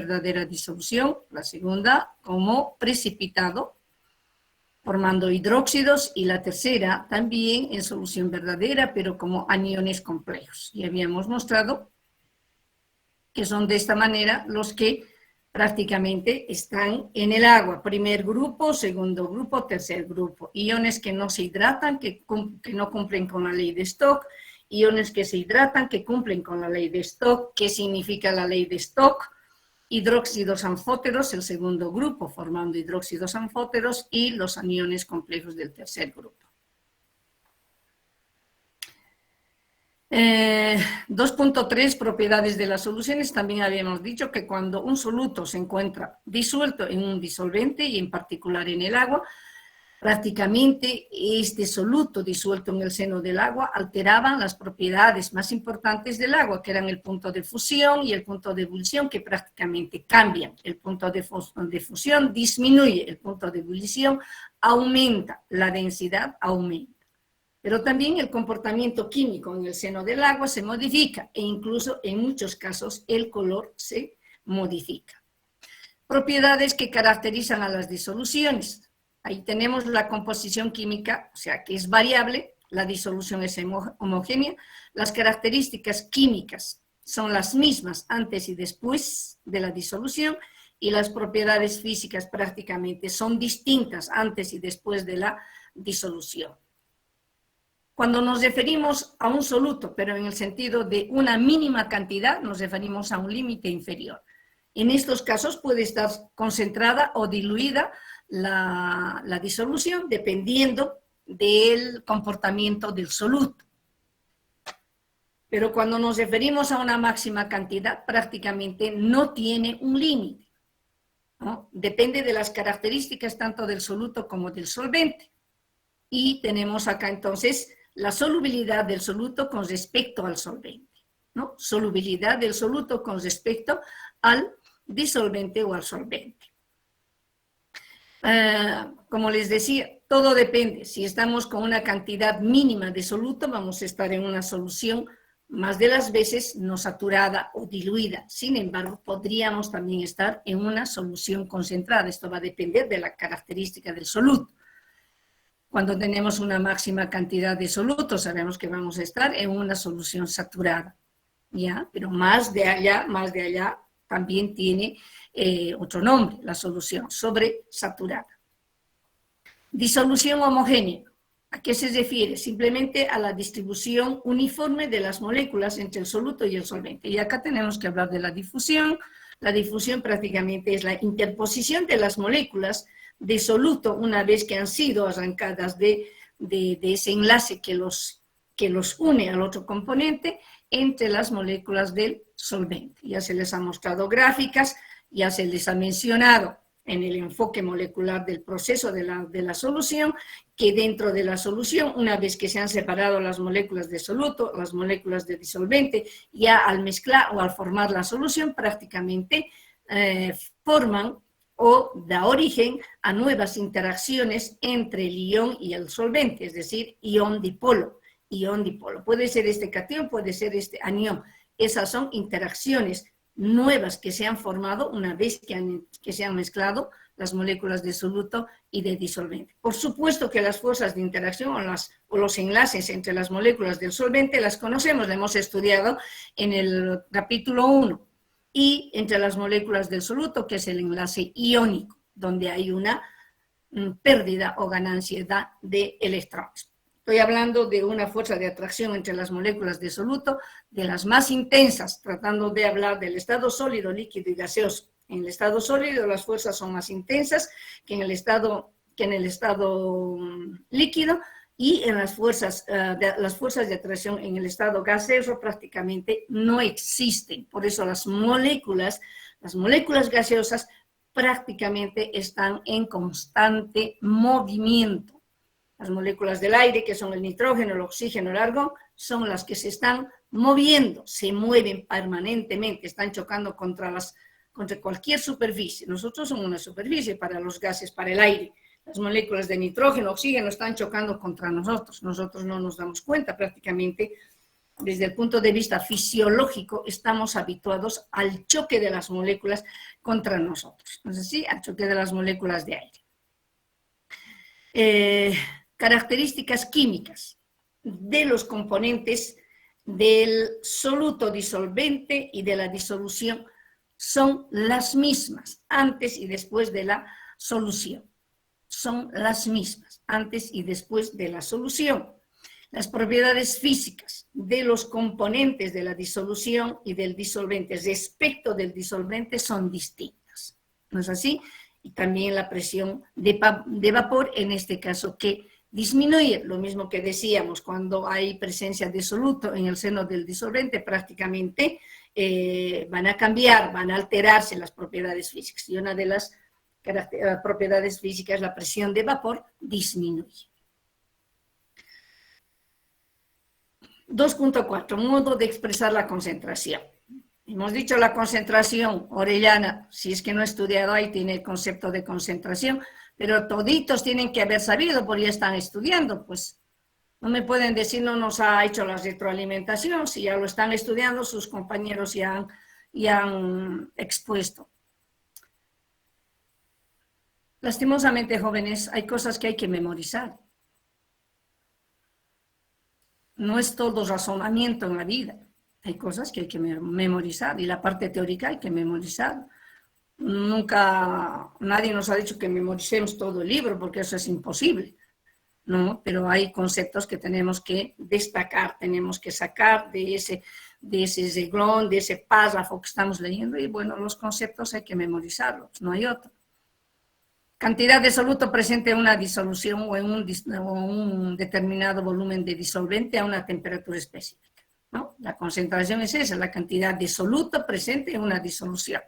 verdadera disolución, la segunda como precipitado, formando hidróxidos, y la tercera también en solución verdadera, pero como aniones complejos. Y habíamos mostrado que son de esta manera los que prácticamente están en el agua. Primer grupo, segundo grupo, tercer grupo. Iones que no se hidratan, que no cumplen con la ley de Stock. Iones que se hidratan, que cumplen con la ley de Stock. ¿Qué significa la ley de Stock? Hidróxidos anfóteros, el segundo grupo, formando hidróxidos anfóteros, y los aniones complejos del tercer grupo. 2.3, propiedades de las soluciones. También habíamos dicho que cuando un soluto se encuentra disuelto en un disolvente, y en particular en el agua, prácticamente este soluto disuelto en el seno del agua alteraba las propiedades más importantes del agua, que eran el punto de fusión y el punto de ebullición, que prácticamente cambian. El punto de fusión disminuye, el punto de ebullición aumenta, la densidad aumenta. Pero también el comportamiento químico en el seno del agua se modifica, e incluso en muchos casos el color se modifica. Propiedades que caracterizan a las disoluciones. Ahí tenemos la composición química, o sea que es variable, la disolución es homogénea, las características químicas son las mismas antes y después de la disolución, y las propiedades físicas prácticamente son distintas antes y después de la disolución. Cuando nos referimos a un soluto, pero en el sentido de una mínima cantidad, nos referimos a un límite inferior. En estos casos puede estar concentrada o diluida la disolución dependiendo del comportamiento del soluto. Pero cuando nos referimos a una máxima cantidad, prácticamente no tiene un límite, ¿no? Depende de las características tanto del soluto como del solvente. Y tenemos acá entonces la solubilidad del soluto con respecto al solvente, ¿no? Solubilidad del soluto con respecto al disolvente o al solvente. Como les decía, todo depende. Si estamos con una cantidad mínima de soluto, vamos a estar en una solución más de las veces no saturada o diluida. Sin embargo, podríamos también estar en una solución concentrada. Esto va a depender de la característica del soluto. Cuando tenemos una máxima cantidad de soluto, sabemos que vamos a estar en una solución saturada, ¿ya? Pero más de allá también tiene otro nombre, la solución sobresaturada. Disolución homogénea. ¿A qué se refiere? Simplemente a la distribución uniforme de las moléculas entre el soluto y el solvente. Y acá tenemos que hablar de la difusión. La difusión prácticamente es la interposición de las moléculas de soluto una vez que han sido arrancadas de ese enlace que los une al otro componente entre las moléculas del solvente. Ya se les ha mostrado gráficas, ya se les ha mencionado en el enfoque molecular del proceso de la solución, que dentro de la solución, una vez que se han separado las moléculas de soluto, las moléculas de disolvente, ya al mezclar o al formar la solución, prácticamente forman o da origen a nuevas interacciones entre el ion y el solvente, es decir, ion-dipolo. Ion-dipolo. Puede ser este catión, puede ser este anión. Esas son interacciones nuevas que se han formado una vez que se han mezclado las moléculas de soluto y de disolvente. Por supuesto que las fuerzas de interacción o los enlaces entre las moléculas del solvente las conocemos, las hemos estudiado en el capítulo 1. Y entre las moléculas del soluto, que es el enlace iónico, donde hay una pérdida o ganancia de electrones. Estoy hablando de una fuerza de atracción entre las moléculas de soluto, de las más intensas, tratando de hablar del estado sólido, líquido y gaseoso. En el estado sólido las fuerzas son más intensas que en el estado líquido, y en las fuerzas de atracción en el estado gaseoso prácticamente no existen. Por eso las moléculas gaseosas prácticamente están en constante movimiento. Las moléculas del aire, que son el nitrógeno, el oxígeno, el argón, son las que se están moviendo, se mueven permanentemente, están chocando contra cualquier superficie. Nosotros somos una superficie para los gases, para el aire. Las moléculas de nitrógeno, oxígeno están chocando contra nosotros. Nosotros no nos damos cuenta prácticamente desde el punto de vista fisiológico, estamos habituados al choque de las moléculas contra nosotros, ¿no es así? Al choque de las moléculas de aire. Características químicas de los componentes del soluto disolvente y de la disolución son las mismas antes y después de la solución. Son las mismas antes y después de la solución. Las propiedades físicas de los componentes de la disolución y del disolvente respecto del disolvente son distintas, ¿no es así? Y también la presión de vapor, en este caso, que disminuye, lo mismo que decíamos, cuando hay presencia de soluto en el seno del disolvente, prácticamente van a cambiar, van a alterarse las propiedades físicas, y una de las propiedades físicas, la presión de vapor, disminuye. 2.4, modo de expresar la concentración. Hemos dicho la concentración, Orellana, si es que no he estudiado ahí, tiene el concepto de concentración, pero toditos tienen que haber sabido porque ya están estudiando, pues no me pueden decir no nos ha hecho la retroalimentación, si ya lo están estudiando, sus compañeros ya han expuesto. Lastimosamente, jóvenes, hay cosas que hay que memorizar. No es todo razonamiento en la vida. Hay cosas que hay que memorizar y la parte teórica hay que memorizar. Nunca nadie nos ha dicho que memoricemos todo el libro porque eso es imposible, ¿no? Pero hay conceptos que tenemos que destacar, tenemos que sacar de ese renglón, de ese párrafo que estamos leyendo y bueno, los conceptos hay que memorizarlos, no hay otro. Cantidad de soluto presente en una disolución o en un determinado volumen de disolvente a una temperatura específica, ¿no? La concentración es esa, la cantidad de soluto presente en una disolución.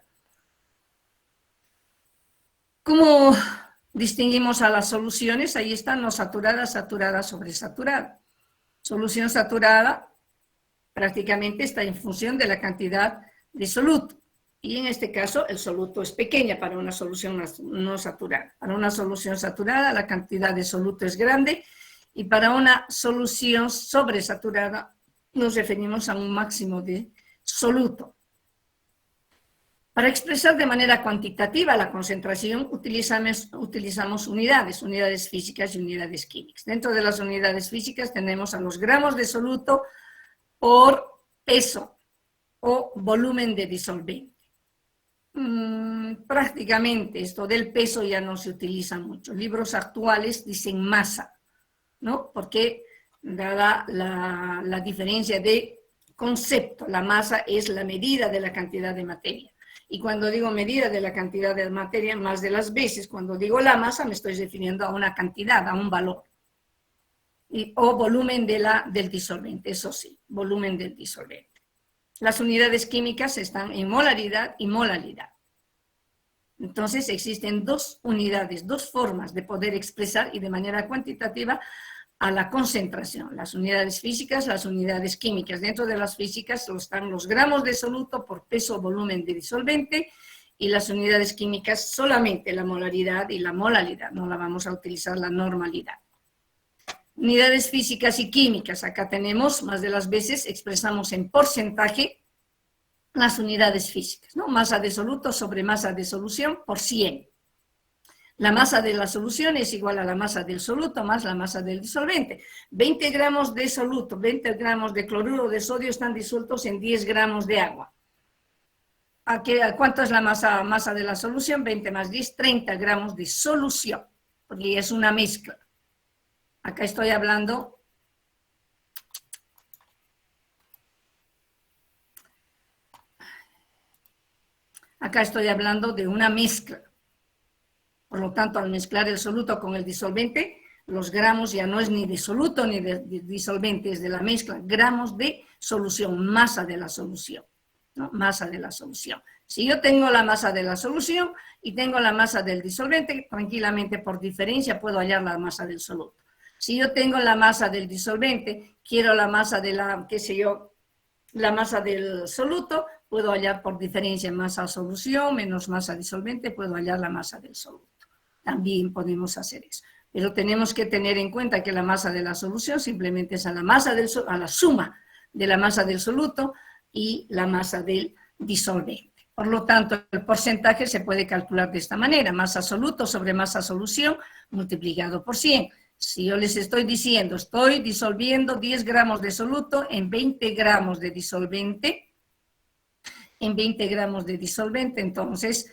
¿Cómo distinguimos a las soluciones? Ahí están no saturada, saturada, sobresaturada. Solución saturada prácticamente está en función de la cantidad de soluto. Y en este caso el soluto es pequeña para una solución no saturada. Para una solución saturada la cantidad de soluto es grande y para una solución sobresaturada nos referimos a un máximo de soluto. Para expresar de manera cuantitativa la concentración utilizamos unidades físicas y unidades químicas. Dentro de las unidades físicas tenemos a los gramos de soluto por peso o volumen de disolvente. Prácticamente esto del peso ya no se utiliza mucho. Libros actuales dicen masa, ¿no? Porque dada la diferencia de concepto, la masa es la medida de la cantidad de materia. Y cuando digo medida de la cantidad de materia, más de las veces, cuando digo la masa, me estoy refiriendo a una cantidad, a un valor. O volumen del disolvente, eso sí, volumen del disolvente. Las unidades químicas están en molaridad y molalidad. Entonces existen dos unidades, dos formas de poder expresar y de manera cuantitativa a la concentración. Las unidades físicas, las unidades químicas. Dentro de las físicas están los gramos de soluto por peso o volumen de disolvente y las unidades químicas solamente la molaridad y la molalidad. No la vamos a utilizar la normalidad. Unidades físicas y químicas. Acá tenemos, más de las veces, expresamos en porcentaje las unidades físicas, ¿no? Masa de soluto sobre masa de solución por 100. La masa de la solución es igual a la masa del soluto más la masa del disolvente. 20 gramos de soluto, 20 gramos de cloruro de sodio están disueltos en 10 gramos de agua. ¿Cuánto es la masa de la solución? 20 más 10, 30 gramos de solución, porque es una mezcla. Acá estoy hablando de una mezcla. Por lo tanto, al mezclar el soluto con el disolvente, los gramos ya no es ni de soluto ni de disolvente, es de la mezcla, gramos de solución, masa de la solución, ¿no? Masa de la solución. Si yo tengo la masa de la solución y tengo la masa del disolvente, tranquilamente por diferencia puedo hallar la masa del soluto. Si yo tengo la masa del disolvente, quiero la masa de la masa del soluto, puedo hallar por diferencia masa solución menos masa disolvente, puedo hallar la masa del soluto. También podemos hacer eso. Pero tenemos que tener en cuenta que la masa de la solución simplemente es a la suma de la masa del soluto y la masa del disolvente. Por lo tanto, el porcentaje se puede calcular de esta manera, masa soluto sobre masa solución multiplicado por 100. Si yo les estoy diciendo, estoy disolviendo 10 gramos de soluto en 20 gramos de disolvente, entonces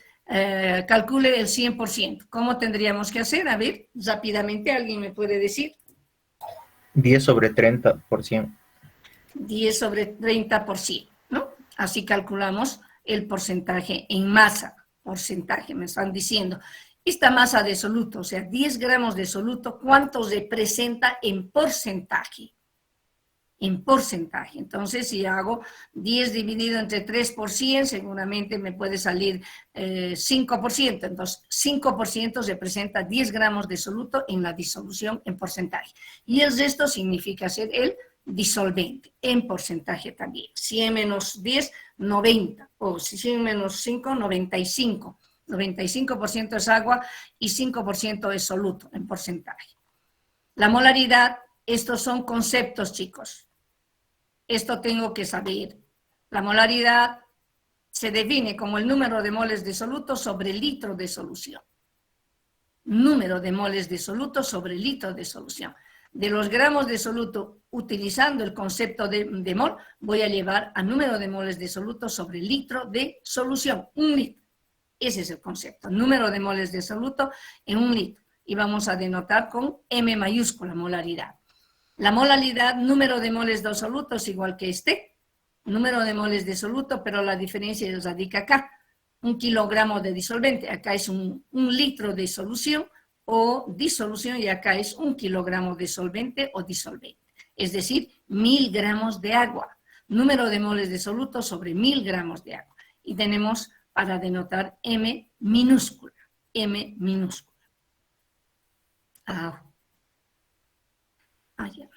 calcule el 100%. ¿Cómo tendríamos que hacer? A ver, rápidamente, ¿alguien me puede decir? 10 sobre 30%. 10 sobre 30%, ¿no? Así calculamos el porcentaje en masa, porcentaje, me están diciendo. Esta masa de soluto, o sea, 10 gramos de soluto, ¿cuánto representa en porcentaje? En porcentaje. Entonces, si hago 10 dividido entre 3 por 100, seguramente me puede salir 5%. Entonces, 5% representa 10 gramos de soluto en la disolución en porcentaje. Y el resto significa ser el disolvente en porcentaje también. 100 menos 10, 90. O 100 menos 5, 95. 95% es agua y 5% es soluto en porcentaje. La molaridad, estos son conceptos, chicos. Esto tengo que saber. La molaridad se define como el número de moles de soluto sobre el litro de solución. Número de moles de soluto sobre el litro de solución. De los gramos de soluto, utilizando el concepto de mol, voy a llevar a número de moles de soluto sobre el litro de solución. 1 litro. Ese es el concepto. Número de moles de soluto en 1 litro. Y vamos a denotar con M mayúscula, molaridad. La molaridad, número de moles de soluto es igual que este. Número de moles de soluto, pero la diferencia radica acá. 1 kilogramo de disolvente. Acá es un litro de solución o disolución y acá es 1 kilogramo de solvente o disolvente. Es decir, 1000 gramos de agua. Número de moles de soluto sobre 1000 gramos de agua. Y tenemos para denotar M minúscula. M minúscula. Ya.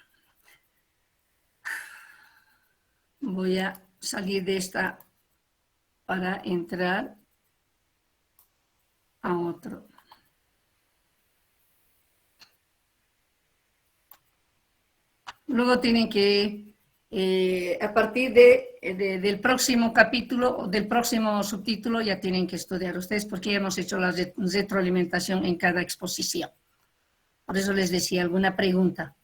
Voy a salir de esta para entrar a otro. Luego tienen que, a partir del próximo capítulo o del próximo subtítulo, ya tienen que estudiar ustedes porque ya hemos hecho la retroalimentación en cada exposición. Por eso les decía, ¿alguna pregunta?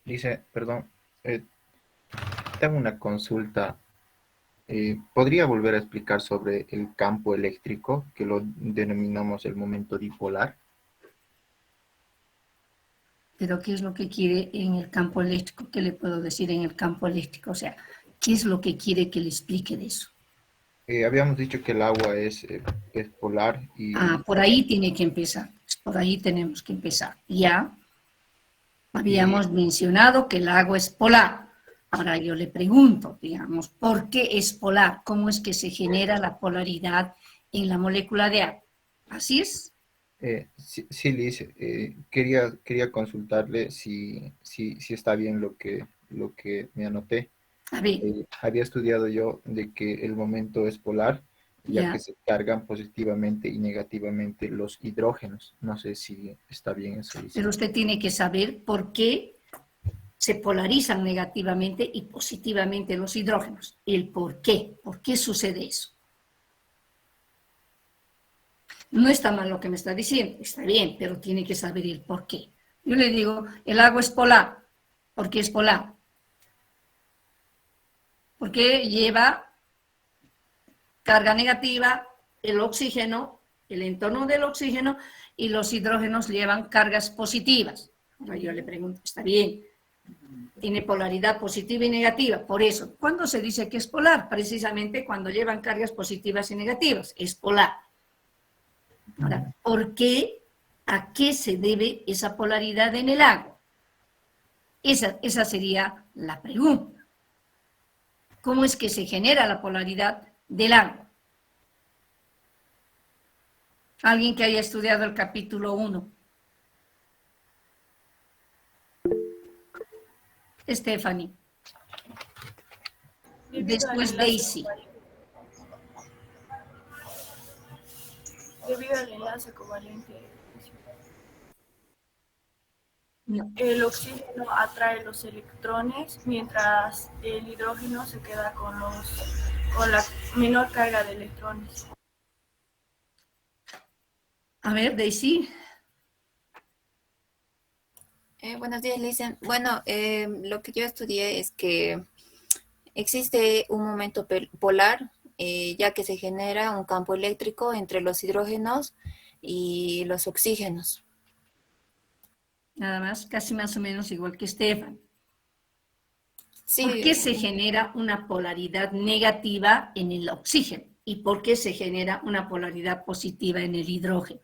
Dice, perdón, tengo una consulta. ¿Podría volver a explicar sobre el campo eléctrico, que lo denominamos el momento dipolar? Pero ¿qué es lo que quiere en el campo eléctrico? ¿Qué le puedo decir en el campo eléctrico? O sea, ¿qué es lo que quiere que le explique de eso? Habíamos dicho que el agua es polar y... por ahí tiene que empezar. Por ahí tenemos que empezar. Ya habíamos mencionado que el agua es polar. Ahora yo le pregunto, digamos, ¿por qué es polar? ¿Cómo es que se genera la polaridad en la molécula de agua? ¿Así es? Sí, Liz, quería consultarle si está bien lo que me anoté. A ver. Había estudiado yo de que el momento es polar, ya que se cargan positivamente y negativamente los hidrógenos. No sé si está bien eso. Pero usted tiene que saber por qué se polarizan negativamente y positivamente los hidrógenos. El por qué sucede eso. No está mal lo que me está diciendo, está bien, pero tiene que saber el por qué. Yo le digo, el agua es polar. ¿Por qué es polar? Porque lleva carga negativa, el oxígeno, el entorno del oxígeno, y los hidrógenos llevan cargas positivas. Ahora yo le pregunto, está bien, tiene polaridad positiva y negativa, por eso, ¿cuándo se dice que es polar? Precisamente cuando llevan cargas positivas y negativas, es polar. Ahora, ¿por qué? ¿A qué se debe esa polaridad en el agua? Esa sería la pregunta. ¿Cómo es que se genera la polaridad del agua? Alguien que haya estudiado el capítulo 1. Stephanie. Después Daisy. debido al enlace covalente. No. El oxígeno atrae los electrones, mientras el hidrógeno se queda con la menor carga de electrones. A ver, Daisy. Buenos días, Lisen. Bueno, lo que yo estudié es que existe un momento polar, ya que se genera un campo eléctrico entre los hidrógenos y los oxígenos. Nada más, casi más o menos igual que Estefan. Sí, ¿Por qué se genera una polaridad negativa en el oxígeno? ¿Y por qué se genera una polaridad positiva en el hidrógeno?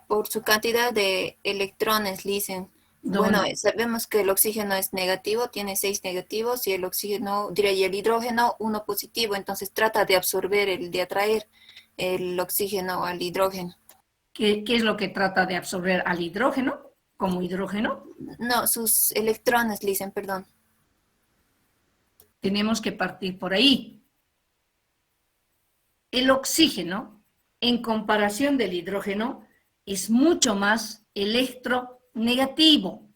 por su cantidad de electrones, Lisen. Bueno, ¿Dónde? sabemos que el oxígeno es negativo, tiene 6 negativos, y el oxígeno, diría, y el hidrógeno 1 positivo, entonces trata de absorber, de atraer el oxígeno al hidrógeno. ¿Qué es lo que trata de absorber al hidrógeno? ¿Como hidrógeno? No, sus electrones, Lisen, perdón. Tenemos que partir por ahí. El oxígeno, en comparación del hidrógeno, es mucho más electronegativo.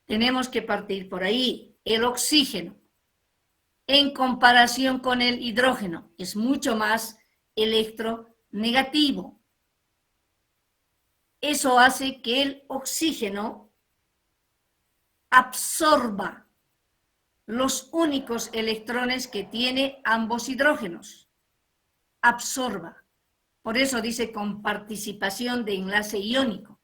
Tenemos que partir por ahí. El oxígeno, en comparación con el hidrógeno, es mucho más electronegativo. Eso hace que el oxígeno absorba los únicos electrones que tiene ambos hidrógenos. Absorba. Por eso dice con participación de enlace iónico.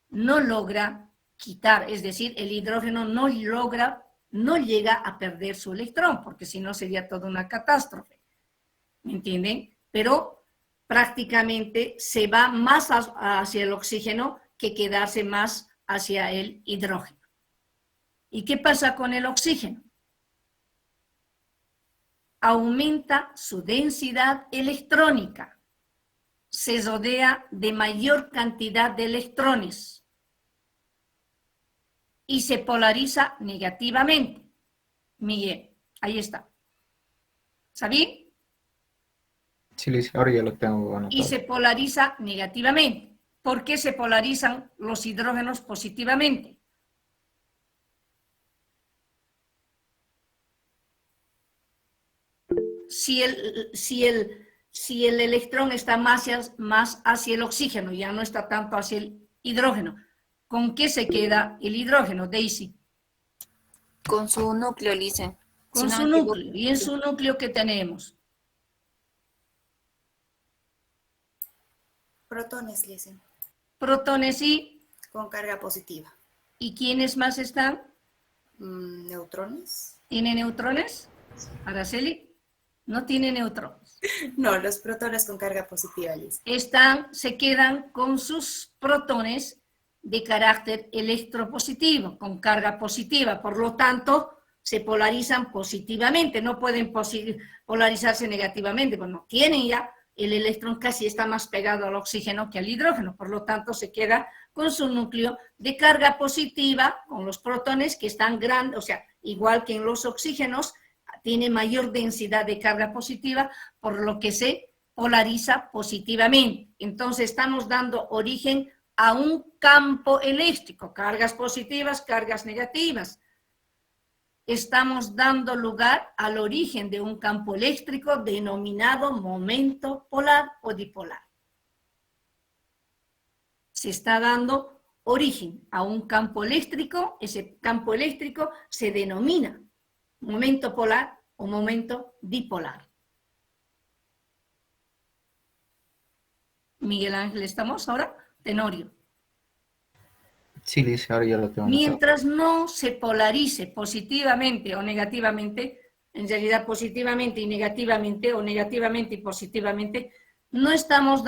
No logra quitar, es decir, el hidrógeno no llega a perder su electrón, porque si no sería toda una catástrofe. ¿Me entienden? Pero prácticamente se va más hacia el oxígeno que quedarse más hacia el hidrógeno. ¿Y qué pasa con el oxígeno? Aumenta su densidad electrónica. Se rodea de mayor cantidad de electrones y se polariza negativamente. Miguel, ahí está. ¿Sabí? Sí, Liz, ahora ya lo tengo anotado. Y se polariza negativamente. ¿Por qué se polarizan los hidrógenos positivamente? Si el electrón está más hacia el oxígeno, ya no está tanto hacia el hidrógeno, ¿con qué se queda el hidrógeno, Daisy? Con su núcleo, Lisen. Con su núcleo. ¿Y en su núcleo qué tenemos? Protones, Lisen. Protones y... Con carga positiva. ¿Y quiénes más están? ¿Neutrones? ¿Tiene neutrones? Araceli. No tiene neutrones. No, los protones con carga positiva, Liz. Se quedan con sus protones de carácter electropositivo, con carga positiva. Por lo tanto, se polarizan positivamente. No pueden polarizarse negativamente. Bueno, tienen ya el electrón casi está más pegado al oxígeno que al hidrógeno. Por lo tanto, se queda con su núcleo de carga positiva, con los protones que están grandes, o sea, igual que en los oxígenos, tiene mayor densidad de carga positiva, por lo que se polariza positivamente. Entonces estamos dando origen a un campo eléctrico, cargas positivas, cargas negativas. Estamos dando lugar al origen de un campo eléctrico denominado momento polar o dipolar. Se está dando origen a un campo eléctrico, ese campo eléctrico se denomina momento polar o momento dipolar. Miguel Ángel, ¿estamos ahora? Tenorio. Sí, Liz, ahora ya lo tengo anotado. Mientras no se polarice positivamente o negativamente, en realidad positivamente y negativamente, o negativamente y positivamente, no estamos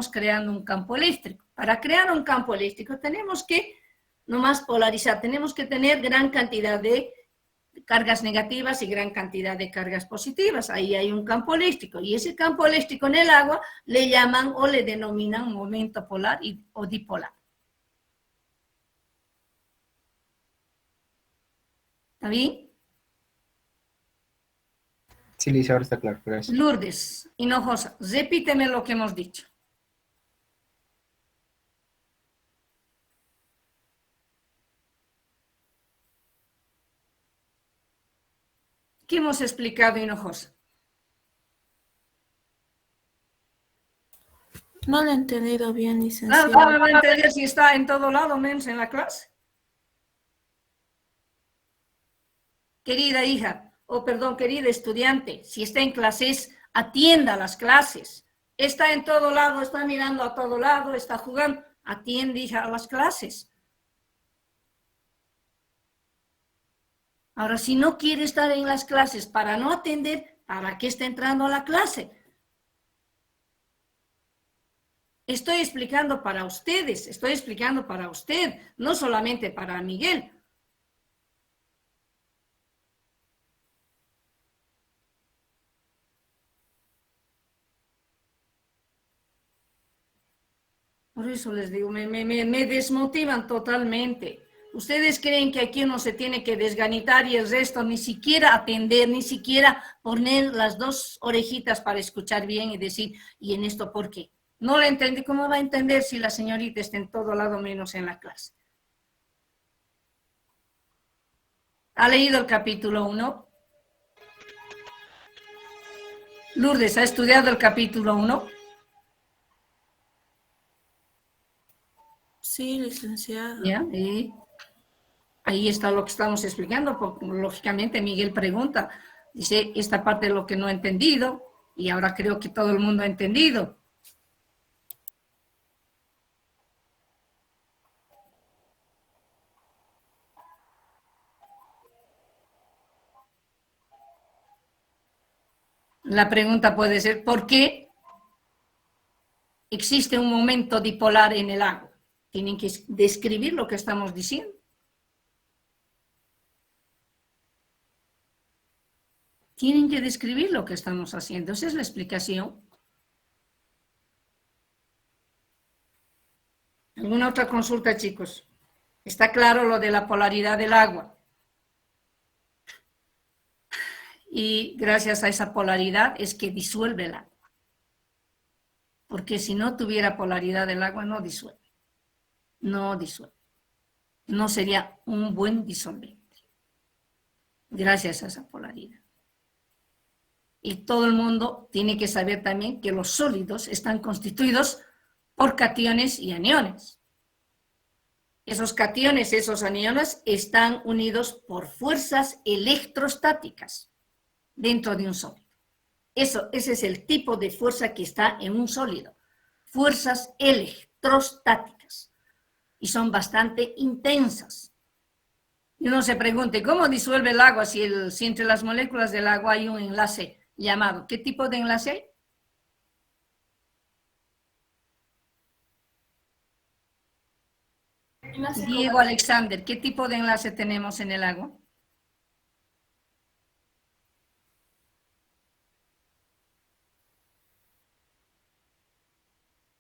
creando un campo eléctrico. Para crear un campo eléctrico tenemos que nomás polarizar, tenemos que tener gran cantidad de cargas negativas y gran cantidad de cargas positivas. Ahí hay un campo eléctrico, y ese campo eléctrico en el agua le llaman o le denominan momento polar o dipolar. ¿Está bien? Sí, Lice, ahora está claro, gracias. Lourdes, Hinojosa, repíteme lo que hemos dicho. ¿Qué hemos explicado, Hinojosa? No lo he entendido bien, No, licenciada. ¿cómo va a entender si está en todo lado, menos en la clase? Querida hija, o perdón, querida estudiante, si está en clases, atienda las clases. Está en todo lado, está mirando a todo lado, está jugando, atiende, hija, a las clases. Ahora, si no quiere estar en las clases para no atender, ¿para qué está entrando a la clase? Estoy explicando para ustedes, estoy explicando para usted, no solamente para Miguel. Por eso les digo, me desmotivan totalmente. Ustedes creen que aquí uno se tiene que desganitar y el resto ni siquiera atender, ni siquiera poner las dos orejitas para escuchar bien y decir, ¿y en esto por qué? No lo entendí. ¿Cómo va a entender si la señorita está en todo lado menos en la clase? ¿Ha leído el capítulo 1? Lourdes, ¿ha estudiado el capítulo 1? Sí, licenciada. ¿Ya? Y ahí está lo que estamos explicando, porque lógicamente Miguel pregunta, dice, esta parte es lo que no he entendido, y ahora creo que todo el mundo ha entendido. La pregunta puede ser, ¿por qué existe un momento dipolar en el agua? Tienen que describir lo que estamos diciendo. Tienen que describir lo que estamos haciendo. Esa es la explicación. ¿Alguna otra consulta, chicos? ¿Está claro lo de la polaridad del agua? Y gracias a esa polaridad es que disuelve el agua. Porque si no tuviera polaridad el agua, no disuelve. No disuelve. No sería un buen disolvente. Gracias a esa polaridad. Y todo el mundo tiene que saber también que los sólidos están constituidos por cationes y aniones. Esos cationes, esos aniones están unidos por fuerzas electrostáticas dentro de un sólido. Ese es el tipo de fuerza que está en un sólido. Fuerzas electrostáticas. Y son bastante intensas. Y uno se pregunte, ¿cómo disuelve el agua si entre las moléculas del agua hay un enlace llamado? ¿Qué tipo de enlace hay? Diego Alexander, ¿qué tipo de enlace tenemos en el agua?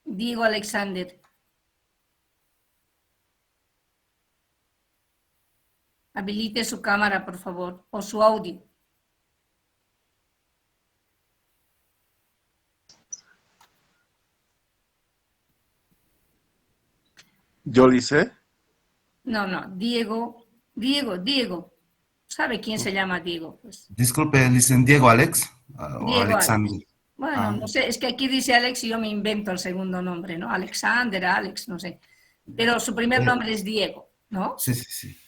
Diego Alexander. Habilite su cámara, por favor, o su audio. ¿Yo Lice? No, Diego. ¿Sabe quién se llama Diego? Pues Disculpe, dicen Diego Alex o Diego Alexander. Alex. Bueno, no sé, es que aquí dice Alex y yo me invento el segundo nombre, ¿no? Alexander, Alex, no sé. Pero su primer nombre es Diego, ¿no? Sí, sí, sí.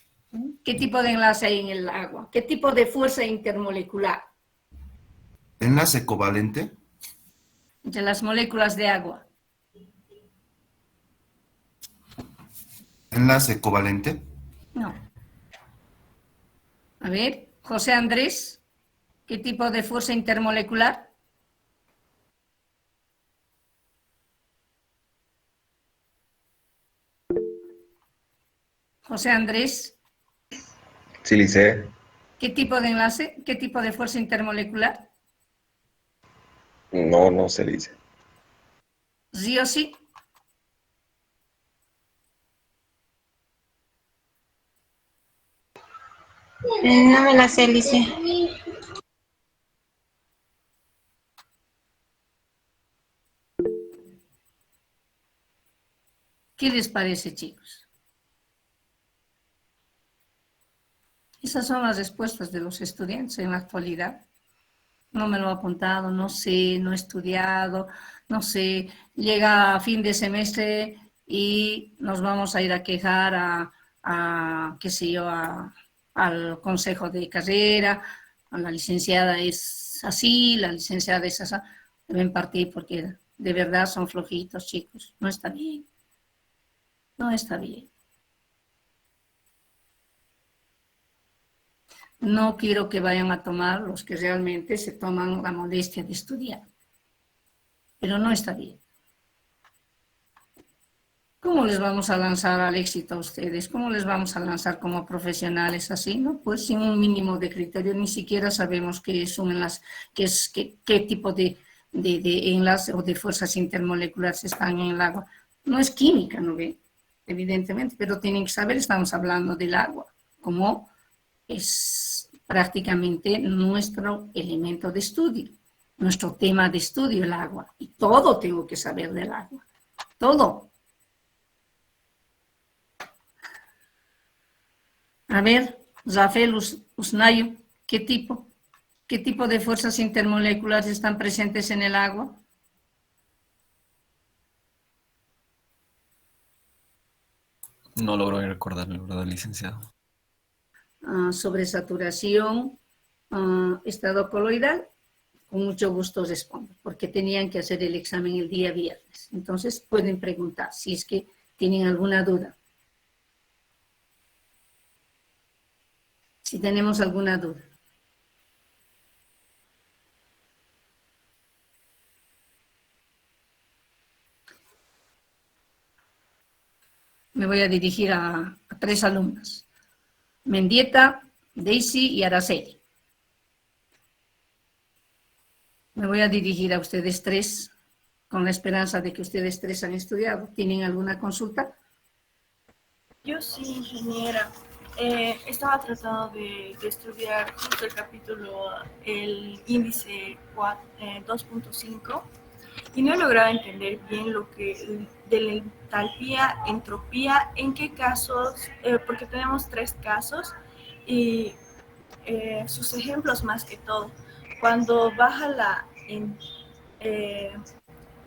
¿Qué tipo de enlace hay en el agua? ¿Qué tipo de fuerza intermolecular Enlace covalente. entre las moléculas de agua? Enlace covalente. No. A ver, José Andrés, ¿qué tipo de fuerza intermolecular? José Andrés, Sí, Lice. ¿qué tipo de enlace? ¿Qué tipo de fuerza intermolecular? No, no se dice. ¿Sí o sí? No me la sé, Lice. ¿Qué les parece, chicos? Esas son las respuestas de los estudiantes en la actualidad. No me lo he apuntado, no sé, no he estudiado, no sé. Llega a fin de semestre y nos vamos a ir a quejar qué sé yo, al consejo de carrera. La licenciada es así, la licenciada es así. Deben partir porque de verdad son flojitos, chicos. No está bien. No está bien. No quiero que vayan a tomar los que realmente se toman la molestia de estudiar. Pero no está bien. ¿Cómo les vamos a lanzar al éxito a ustedes? ¿Cómo les vamos a lanzar como profesionales así? ¿No? Pues sin un mínimo de criterio, ni siquiera sabemos qué tipo de enlace o de fuerzas intermoleculares están en el agua. No es química, ¿no ve? Evidentemente, pero tienen que saber, estamos hablando del agua, como es prácticamente nuestro elemento de estudio, nuestro tema de estudio, el agua. Y todo tengo que saber del agua, todo. A ver, Rafael Usnayo, ¿qué tipo de fuerzas intermoleculares están presentes en el agua? No logro recordarme, ¿verdad, licenciado? Sobresaturación, estado coloidal, con mucho gusto respondo, porque tenían que hacer el examen el día viernes. Entonces pueden preguntar si es que tienen alguna duda. Si tenemos alguna duda. Me voy a dirigir a 3 alumnas. Mendieta, Daisy y Araceli. Me voy a dirigir a ustedes 3 con la esperanza de que ustedes 3 han estudiado. ¿Tienen alguna consulta? Yo sí, ingeniera. Estaba tratando de estudiar justo el capítulo, el índice 2.5, y no he logrado entender bien lo que de la entalpía, entropía, en qué casos, porque tenemos 3 casos y sus ejemplos más que todo. Cuando baja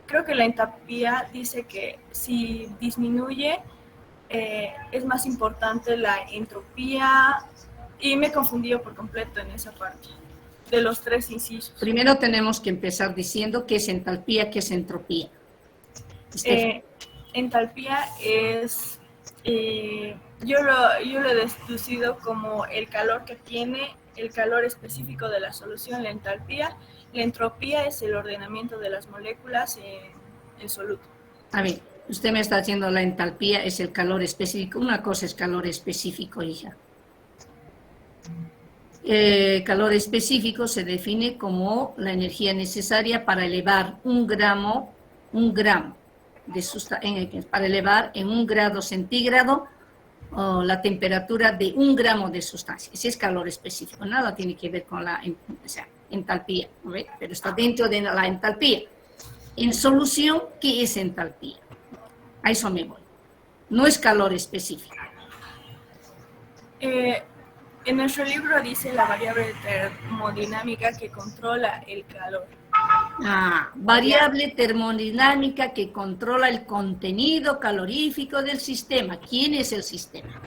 creo que la entalpía dice que si disminuye, es más importante la entropía, y me he confundido por completo en esa parte de los 3 incisos. Primero tenemos que empezar diciendo qué es entalpía, qué es entropía. Entalpía es, yo lo he deducido como el calor que tiene, el calor específico de la solución, la entalpía. La entropía es el ordenamiento de las moléculas en el soluto. A ver, usted me está haciendo la entalpía, es el calor específico. Una cosa es calor específico, hija. Calor específico se define como la energía necesaria para elevar un gramo de sustancia, para elevar en 1 grado centígrado la temperatura de 1 gramo de sustancia. Ese es calor específico, nada tiene que ver con la entalpía, ¿no? Pero está dentro de la entalpía. En solución, ¿qué es entalpía? A eso me voy. No es calor específico. En nuestro libro dice la variable termodinámica que controla el calor. Variable termodinámica que controla el contenido calorífico del sistema. ¿Quién es el sistema?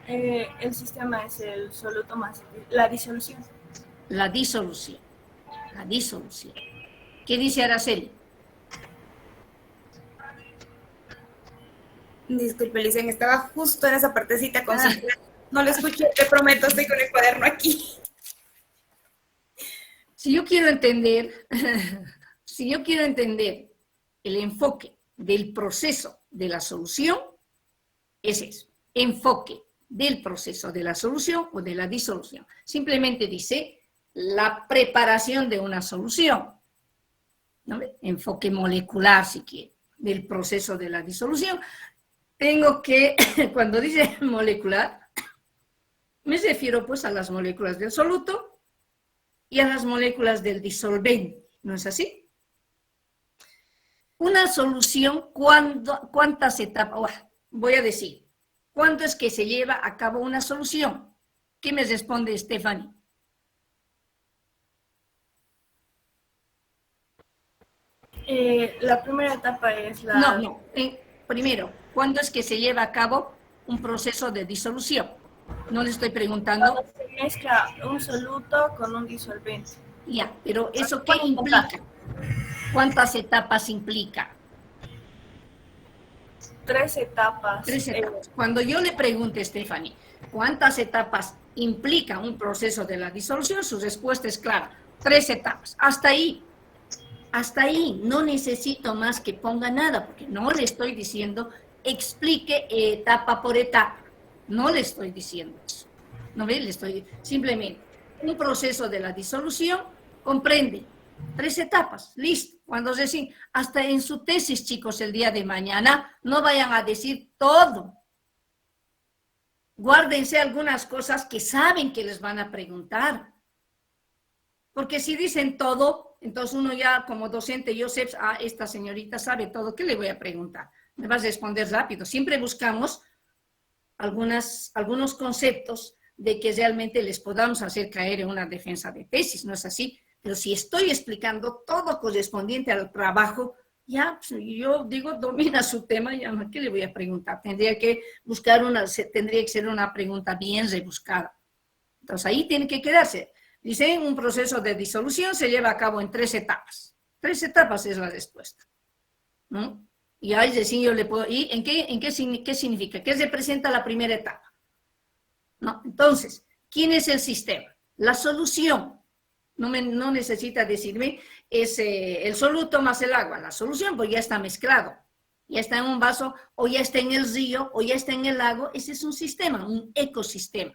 El sistema es el soluto más la disolución. La disolución. La disolución. ¿Qué dice Araceli? Disculpe, Licen, estaba justo en esa partecita con no lo escuché, te prometo, estoy con el cuaderno aquí. Si yo quiero entender el enfoque del proceso de la solución, es eso, enfoque del proceso de la solución o de la disolución. Simplemente dice la preparación de una solución, ¿no? Enfoque molecular, si quiere, del proceso de la disolución. Tengo que, cuando dice molecular, Me refiero pues a las moléculas del soluto y a las moléculas del disolvente, ¿no es así? Una solución, ¿cuántas etapas? Voy a decir, ¿cuándo es que se lleva a cabo una solución? ¿Qué me responde Stephanie? La primera etapa es la... No. Primero, ¿cuándo es que se lleva a cabo un proceso de disolución? No le estoy preguntando. Cuando se mezcla un soluto con un disolvente. Ya, pero ¿eso qué implica? ¿Cuántas etapas implica? 3 etapas. 3 etapas. Cuando yo le pregunte, Stephanie, ¿cuántas etapas implica un proceso de la disolución? Su respuesta es clara, 3 etapas. Hasta ahí, no necesito más que ponga nada, porque no le estoy diciendo, explique etapa por etapa. No le estoy diciendo eso. ¿No ve? Le estoy simplemente, un proceso de la disolución comprende 3 etapas, listo. Cuando decir, hasta en su tesis, chicos, el día de mañana, no vayan a decir todo. Guárdense algunas cosas que saben que les van a preguntar. Porque si dicen todo, entonces uno ya como docente, yo sé, esta señorita sabe todo, ¿qué le voy a preguntar? Me vas a responder rápido. Siempre buscamos algunos conceptos de que realmente les podamos hacer caer en una defensa de tesis, ¿no es así? Pero si estoy explicando todo correspondiente al trabajo, ya, pues, yo digo, domina su tema, ya, ¿qué le voy a preguntar? Tendría que ser una pregunta bien rebuscada. Entonces ahí tiene que quedarse. Dice, un proceso de disolución se lleva a cabo en 3 etapas. 3 etapas es la respuesta, ¿no? Y ahí decir, yo le puedo, ¿y qué significa? ¿Qué representa la primera etapa? ¿No? Entonces, ¿quién es el sistema? La solución. No necesita decirme, es el soluto más el agua. La solución, pues ya está mezclado. Ya está en un vaso, o ya está en el río, o ya está en el lago. Ese es un sistema, un ecosistema.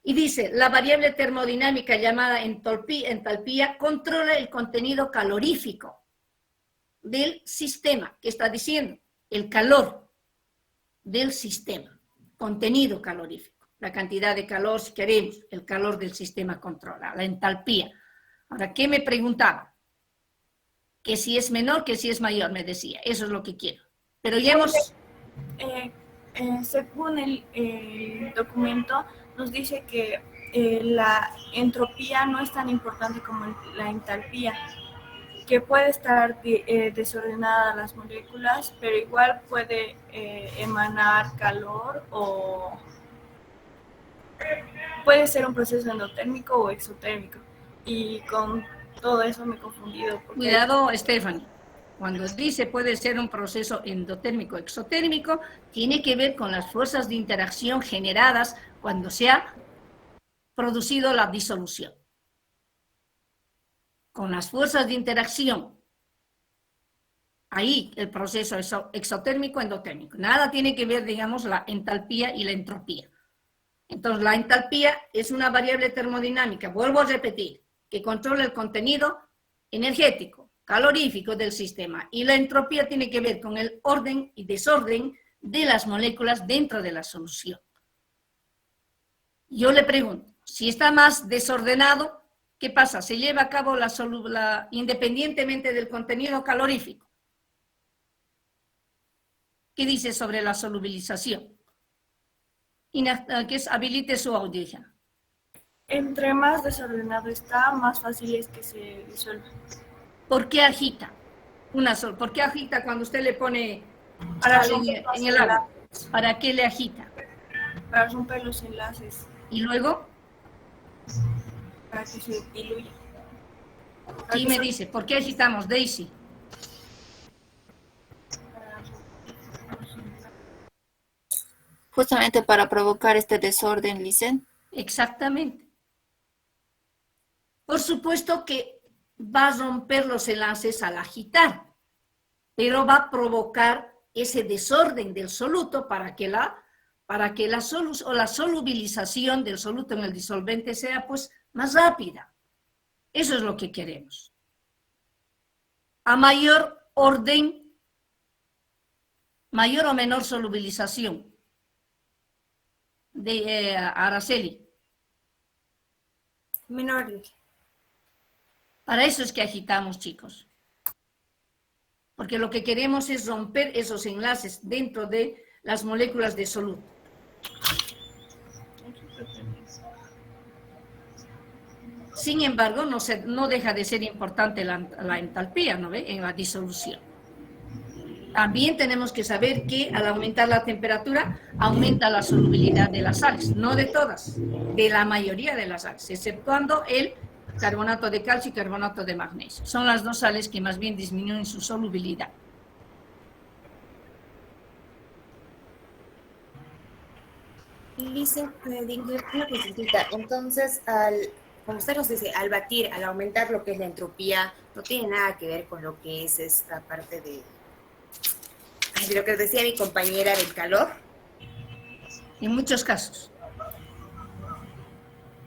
Y dice, la variable termodinámica llamada entalpía controla el contenido calorífico del sistema. ¿Qué está diciendo? El calor del sistema, contenido calorífico, la cantidad de calor, si queremos, el calor del sistema controla, la entalpía. Ahora, ¿qué me preguntaba? Que si es menor, que si es mayor, me decía. Eso es lo que quiero. Pero ya hemos... según el documento, nos dice que la entropía no es tan importante como la entalpía, que puede estar desordenada las moléculas, pero igual puede emanar calor o puede ser un proceso endotérmico o exotérmico. Y con todo eso me he confundido. Cuidado, Stephanie. Cuando dice puede ser un proceso endotérmico o exotérmico, tiene que ver con las fuerzas de interacción generadas cuando se ha producido la disolución. Con las fuerzas de interacción, ahí el proceso es exotérmico, endotérmico. Nada tiene que ver, digamos, la entalpía y la entropía. Entonces, la entalpía es una variable termodinámica, vuelvo a repetir, que controla el contenido energético, calorífico del sistema. Y la entropía tiene que ver con el orden y desorden de las moléculas dentro de la solución. Yo le pregunto, si está más desordenado, ¿qué pasa? ¿Se lleva a cabo independientemente del contenido calorífico? ¿Qué dice sobre la solubilización? Que habilite su audiencia. Entre más desordenado está, más fácil es que se disuelva. ¿Por qué agita? ¿Por qué agita cuando usted le pone para en el agua? ¿Para qué le agita? Para romper los enlaces. ¿Y luego? Para que se diluya. ¿Quién me dice? ¿Por qué agitamos, Daisy? Justamente para provocar este desorden, Licen. Exactamente. Por supuesto que va a romper los enlaces al agitar, pero va a provocar ese desorden del soluto para que la solubilización del soluto en el disolvente sea pues más rápida. Eso es lo que queremos. A mayor orden, mayor o menor solubilización. Araceli? Menor. Para eso es que agitamos, chicos. Porque lo que queremos es romper esos enlaces dentro de las moléculas de soluto. Sin embargo, no deja de ser importante la entalpía, ¿no ve? En la disolución. También tenemos que saber que al aumentar la temperatura, aumenta la solubilidad de las sales. No de todas, de la mayoría de las sales, exceptuando el carbonato de calcio y carbonato de magnesio. Son las dos sales que más bien disminuyen su solubilidad. Lisa, una consultita. Entonces, como usted nos dice, al batir, al aumentar lo que es la entropía, no tiene nada que ver con lo que es esta parte de lo que decía mi compañera del calor. En muchos casos.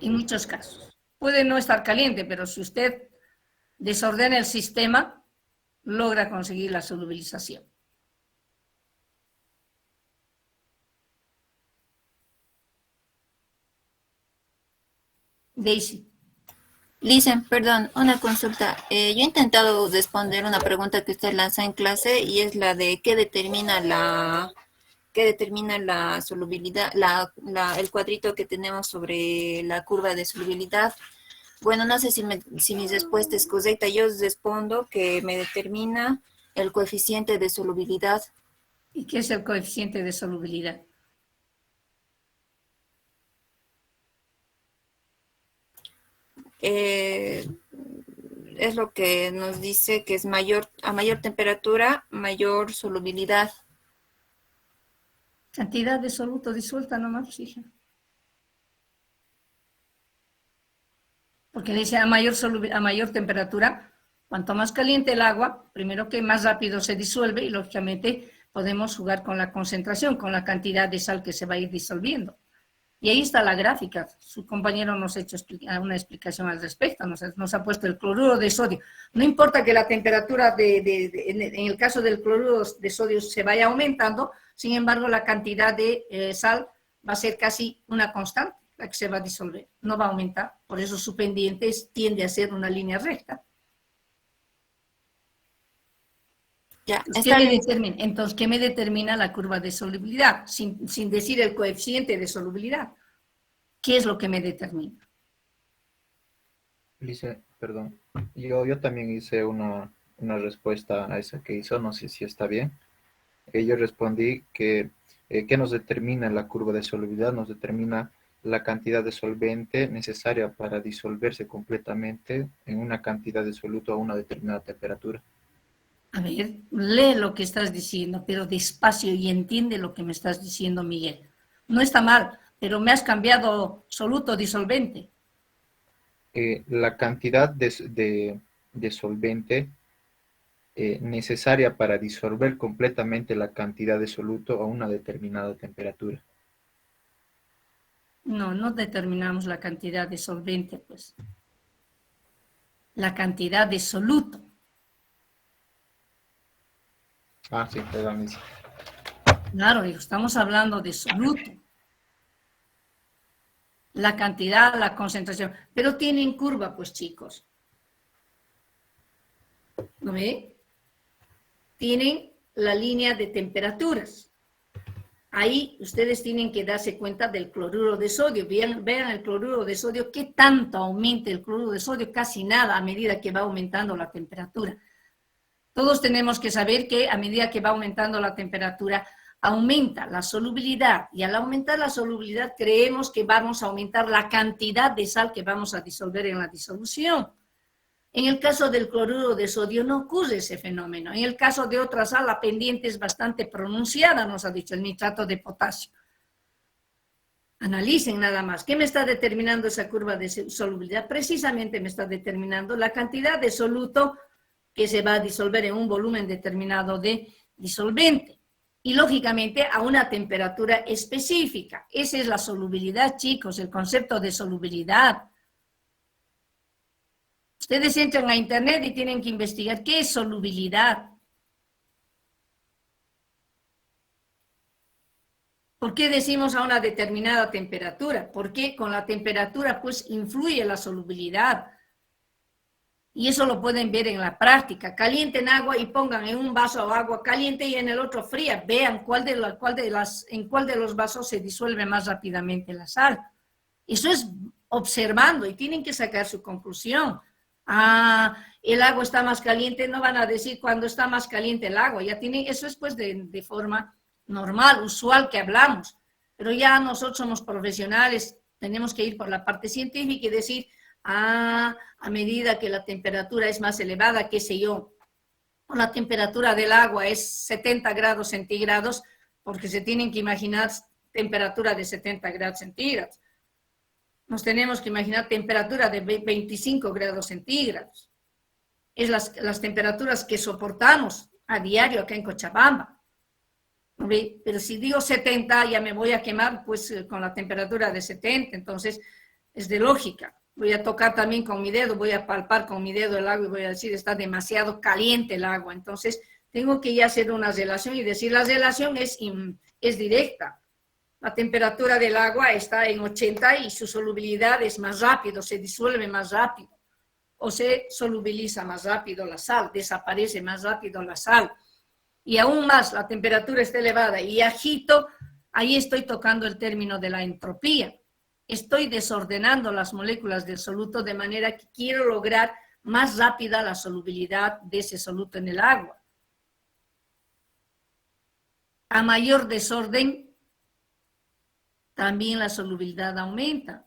En muchos casos. Puede no estar caliente, pero si usted desordena el sistema, logra conseguir la solubilización. Daisy. Lisa, perdón, una consulta. Yo he intentado responder una pregunta que usted lanza en clase y es la de qué determina la solubilidad, el cuadrito que tenemos sobre la curva de solubilidad. Bueno, no sé si mi respuesta es correcta. Yo respondo que me determina el coeficiente de solubilidad. ¿Y qué es el coeficiente de solubilidad? Es lo que nos dice que es a mayor temperatura, mayor solubilidad. Cantidad de soluto disuelta nomás, hija. Porque dice a mayor temperatura, cuanto más caliente el agua, primero que más rápido se disuelve y lógicamente podemos jugar con la concentración, con la cantidad de sal que se va a ir disolviendo. Y ahí está la gráfica. Su compañero nos ha hecho una explicación al respecto, nos ha puesto el cloruro de sodio. No importa que la temperatura en el caso del cloruro de sodio se vaya aumentando, sin embargo la cantidad de sal va a ser casi una constante, la que se va a disolver, no va a aumentar. Por eso su pendiente tiende a ser una línea recta. Ya, Entonces, ¿qué me determina la curva de solubilidad? Sin decir el coeficiente de solubilidad. ¿Qué es lo que me determina? Lice, perdón. Yo también hice una respuesta a esa que hizo, no sé si está bien. Yo respondí que ¿qué nos determina la curva de solubilidad? Nos determina la cantidad de solvente necesaria para disolverse completamente en una cantidad de soluto a una determinada temperatura. A ver, lee lo que estás diciendo, pero despacio y entiende lo que me estás diciendo, Miguel. No está mal, pero me has cambiado soluto disolvente. La cantidad de solvente necesaria para disolver completamente la cantidad de soluto a una determinada temperatura. No determinamos la cantidad de solvente, pues. La cantidad de soluto. Ah, sí, perdón. Claro, estamos hablando de soluto. La cantidad, la concentración. Pero tienen curva, pues, chicos. ¿No ve? Tienen la línea de temperaturas. Ahí ustedes tienen que darse cuenta del cloruro de sodio. Vean el cloruro de sodio, qué tanto aumenta el cloruro de sodio, casi nada a medida que va aumentando la temperatura. Todos tenemos que saber que a medida que va aumentando la temperatura, aumenta la solubilidad, y al aumentar la solubilidad creemos que vamos a aumentar la cantidad de sal que vamos a disolver en la disolución. En el caso del cloruro de sodio no ocurre ese fenómeno. En el caso de otra sal, la pendiente es bastante pronunciada, nos ha dicho el nitrato de potasio. Analicen nada más. ¿Qué me está determinando esa curva de solubilidad? Precisamente me está determinando la cantidad de soluto que se va a disolver en un volumen determinado de disolvente. Y lógicamente a una temperatura específica. Esa es la solubilidad, chicos, el concepto de solubilidad. Ustedes entran a internet y tienen que investigar qué es solubilidad. ¿Por qué decimos a una determinada temperatura? Porque con la temperatura pues influye la solubilidad. Y eso lo pueden ver en la práctica. Calienten agua y pongan en un vaso agua caliente y en el otro fría. Vean en cuál de los vasos se disuelve más rápidamente la sal. Eso es observando y tienen que sacar su conclusión. El agua está más caliente, no van a decir cuando está más caliente el agua. Ya tienen, eso es pues de forma normal, usual que hablamos. Pero ya nosotros somos profesionales, tenemos que ir por la parte científica y decir, a medida que la temperatura es más elevada, qué sé yo, o la temperatura del agua es 70 grados centígrados, porque se tienen que imaginar temperatura de 70 grados centígrados. Nos tenemos que imaginar temperatura de 25 grados centígrados. Es las temperaturas que soportamos a diario acá en Cochabamba. ¿No ve? Pero si digo 70, ya me voy a quemar pues con la temperatura de 70, entonces es de lógica. Voy a tocar también con mi dedo, voy a palpar con mi dedo el agua y voy a decir, está demasiado caliente el agua. Entonces, tengo que ya hacer una relación y decir, la relación es directa. La temperatura del agua está en 80 y su solubilidad es más rápido, se disuelve más rápido. O se solubiliza más rápido la sal, desaparece más rápido la sal. Y aún más, la temperatura está elevada y agito, ahí estoy tocando el término de la entropía. Estoy desordenando las moléculas del soluto de manera que quiero lograr más rápida la solubilidad de ese soluto en el agua. A mayor desorden, también la solubilidad aumenta.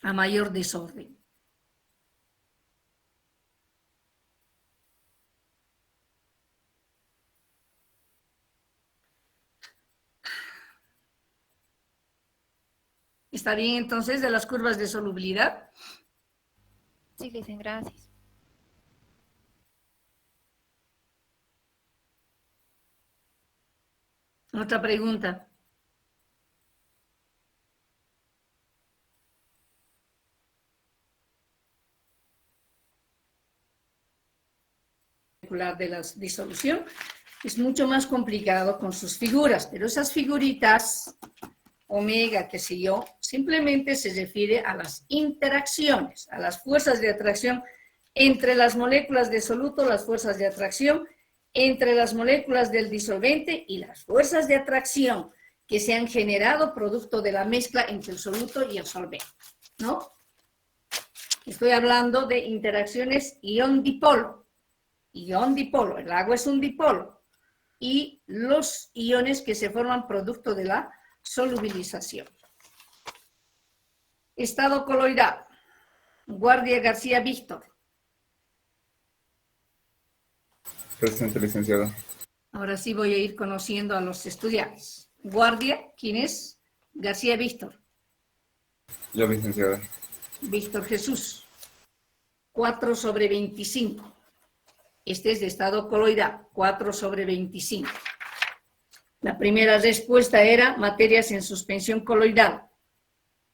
A mayor desorden. ¿Está bien entonces de las curvas de solubilidad? Sí, dicen gracias. Otra pregunta. De la disolución es mucho más complicado con sus figuras, pero esas figuritas, omega, qué sé yo, simplemente se refiere a las interacciones, a las fuerzas de atracción entre las moléculas de soluto, las fuerzas de atracción entre las moléculas del disolvente y las fuerzas de atracción que se han generado producto de la mezcla entre el soluto y el solvente, ¿no? Estoy hablando de interacciones ion-dipolo. Ion-dipolo, el agua es un dipolo. Y los iones que se forman producto de la solubilización. Estado coloidal. Guardia García Víctor. Presente, licenciado. Ahora sí voy a ir conociendo a los estudiantes. Guardia, ¿quién es? García Víctor. Yo, licenciada. Víctor Jesús. 4/25. Este es de estado coloidal. 4/25. La primera respuesta era materias en suspensión coloidal.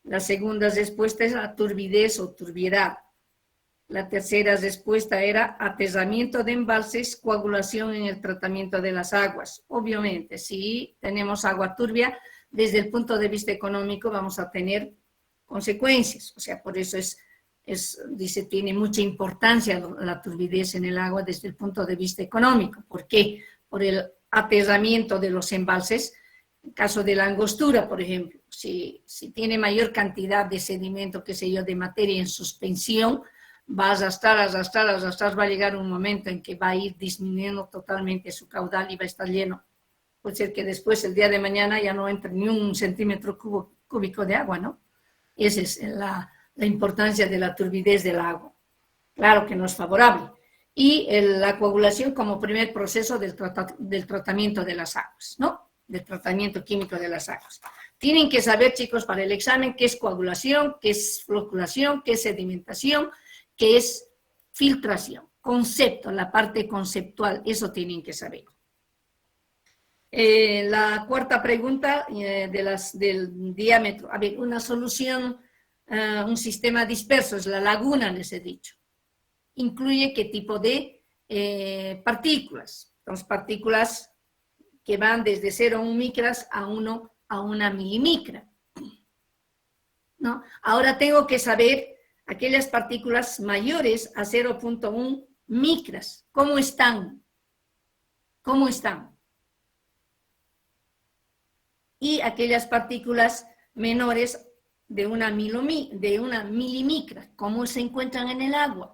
La segunda respuesta es la turbidez o turbiedad. La tercera respuesta era aterramiento de embalses, coagulación en el tratamiento de las aguas. Obviamente, si tenemos agua turbia, desde el punto de vista económico vamos a tener consecuencias. O sea, por eso dice, tiene mucha importancia la turbidez en el agua desde el punto de vista económico. ¿Por qué? Por el aterramiento de los embalses. En caso de la angostura, por ejemplo, si tiene mayor cantidad de sedimento, qué sé yo, de materia en suspensión, va a arrastrar, va a llegar un momento en que va a ir disminuyendo totalmente su caudal y va a estar lleno. Puede ser que después, el día de mañana, ya no entre ni un centímetro cúbico de agua, ¿no? Esa es la importancia de la turbidez del agua. Claro que no es favorable. Y la coagulación como primer proceso del tratamiento de las aguas, ¿no? Del tratamiento químico de las aguas. Tienen que saber, chicos, para el examen qué es coagulación, qué es floculación, qué es sedimentación, qué es filtración. Concepto, la parte conceptual, eso tienen que saber. La cuarta pregunta del diámetro. A ver, una solución, un sistema disperso, es la laguna, les he dicho. Incluye qué tipo de partículas. Entonces, partículas que van desde 0,1 micras a 1 a 1 milimicra, ¿no? Ahora tengo que saber aquellas partículas mayores a 0,1 micras. ¿Cómo están? ¿Cómo están? Y aquellas partículas menores de una milimicra, ¿cómo se encuentran en el agua?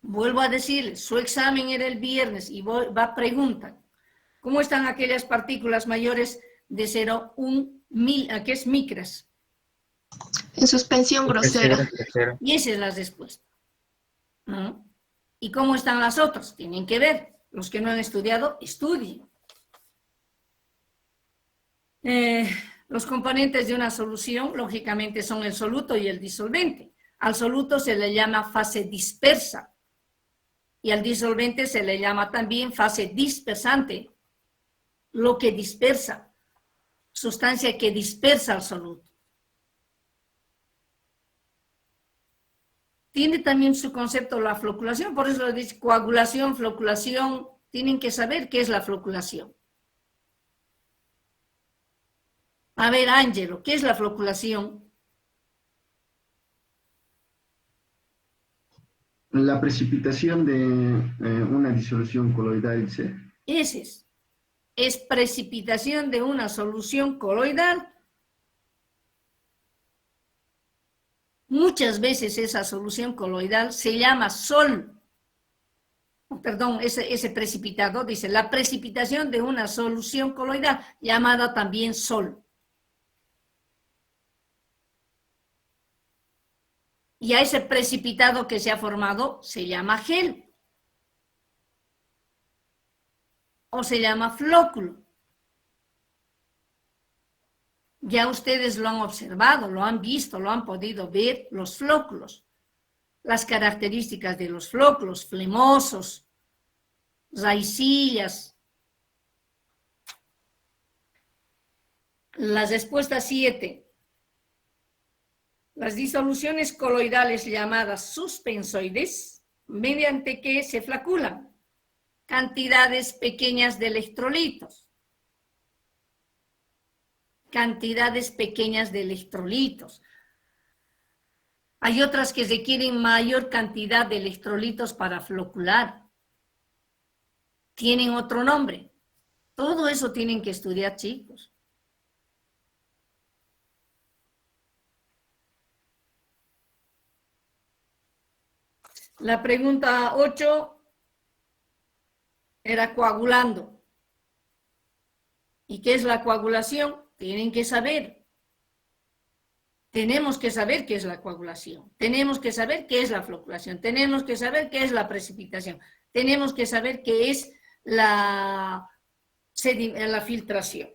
Vuelvo a decirles, su examen era el viernes y va a preguntar, ¿cómo están aquellas partículas mayores de 0,1 ¿qué es micras? En suspensión grosera. Y esa es la respuesta, ¿no? ¿Y cómo están las otras? Tienen que ver. Los que no han estudiado, estudien. Los componentes de una solución, lógicamente, son el soluto y el disolvente. Al soluto se le llama fase dispersa y al disolvente se le llama también fase dispersante. Lo que dispersa, sustancia que dispersa al soluto. Tiene también su concepto la floculación, por eso lo dice coagulación, floculación, tienen que saber qué es la floculación. A ver, Ángelo, ¿qué es la floculación? La precipitación de una disolución coloidal, ¿sí? Ese es precipitación de una solución coloidal. Muchas veces esa solución coloidal se llama sol. Perdón, ese precipitado dice la precipitación de una solución coloidal llamada también sol. Y a ese precipitado que se ha formado se llama gel. O se llama flóculo. Ya ustedes lo han observado, lo han visto, lo han podido ver, los flóculos. Las características de los flóculos, flemosos, raicillas. La respuesta 7. Las disoluciones coloidales llamadas suspensoides, mediante que se flaculan cantidades pequeñas de electrolitos. Cantidades pequeñas de electrolitos. Hay otras que requieren mayor cantidad de electrolitos para flocular. Tienen otro nombre. Todo eso tienen que estudiar, chicos. La pregunta 8 era coagulando. ¿Y qué es la coagulación? Tienen que saber. Tenemos que saber qué es la coagulación. Tenemos que saber qué es la floculación. Tenemos que saber qué es la precipitación. Tenemos que saber qué es la filtración.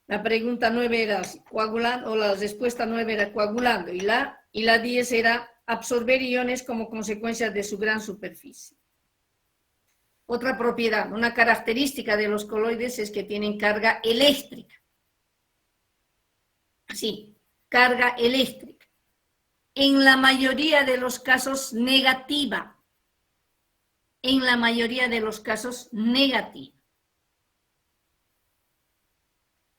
La pregunta 9 era coagulando, o la respuesta 9 era coagulando, y la 10 era absorber iones como consecuencia de su gran superficie. Otra propiedad, una característica de los coloides es que tienen carga eléctrica. Sí, carga eléctrica. En la mayoría de los casos negativa. En la mayoría de los casos negativa.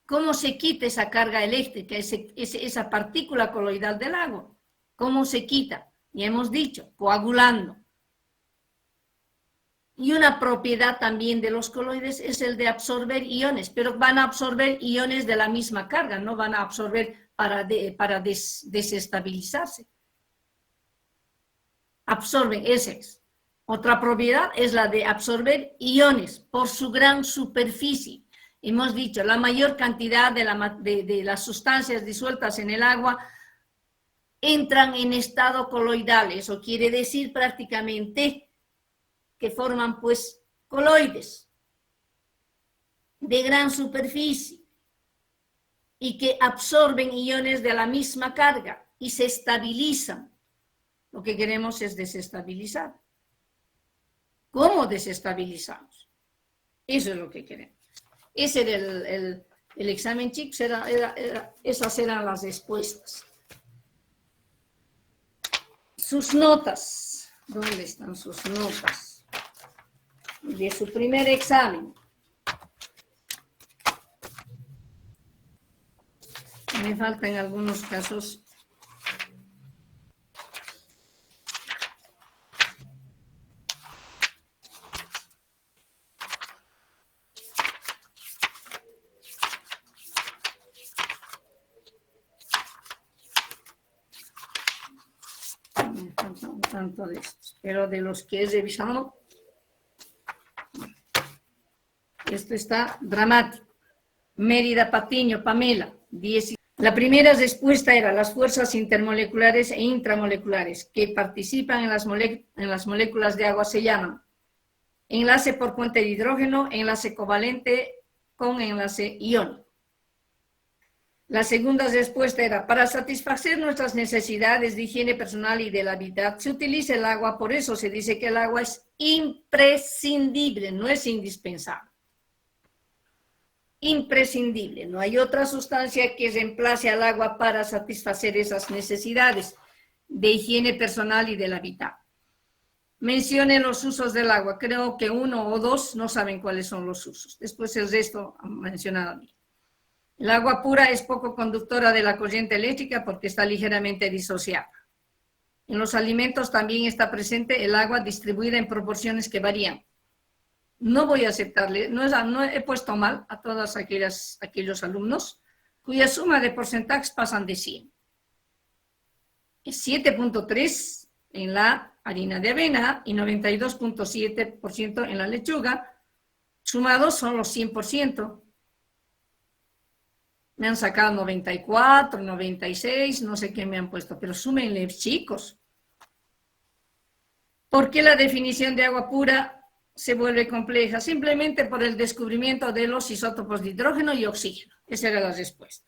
¿Cómo se quita esa carga eléctrica, esa partícula coloidal del agua? ¿Cómo se quita? Ya hemos dicho, coagulando. Y una propiedad también de los coloides es el de absorber iones, pero van a absorber iones de la misma carga, no van a absorber para desestabilizarse. Absorben, esa es. Otra propiedad es la de absorber iones por su gran superficie. Hemos dicho, la mayor cantidad de las sustancias disueltas en el agua entran en estado coloidal. Eso quiere decir prácticamente que forman pues coloides de gran superficie y que absorben iones de la misma carga y se estabilizan. Lo que queremos es desestabilizar. ¿Cómo desestabilizamos? Eso es lo que queremos. Ese era el examen, chicos, esas eran las respuestas. sus notas. ¿Dónde están sus notas? De su primer examen. Me faltan algunos casos. Me falta un tanto de estos, pero de los que he revisado, esto está dramático. Mérida Patiño, Pamela, 10. La primera respuesta era las fuerzas intermoleculares e intramoleculares que participan en las moléculas de agua se llaman enlace por puente de hidrógeno, enlace covalente con enlace iónico. La segunda respuesta era, para satisfacer nuestras necesidades de higiene personal y del hábitat, se utiliza el agua, por eso se dice que el agua es imprescindible, no es indispensable. Imprescindible, no hay otra sustancia que reemplace al agua para satisfacer esas necesidades de higiene personal y del hábitat. Mencione los usos del agua, creo que uno o dos no saben cuáles son los usos, después el resto han mencionado bien. El agua pura es poco conductora de la corriente eléctrica porque está ligeramente disociada. En los alimentos también está presente el agua distribuida en proporciones que varían. No voy a aceptarle, no he puesto mal a todos aquellos alumnos cuya suma de porcentajes pasan de 100. Es 7.3 en la harina de avena y 92.7% en la lechuga. Sumados son los 100%. Me han sacado 94, 96, no sé qué me han puesto, pero súmenle, chicos. ¿Por qué la definición de agua pura se vuelve compleja? Simplemente por el descubrimiento de los isótopos de hidrógeno y oxígeno. Esa era la respuesta.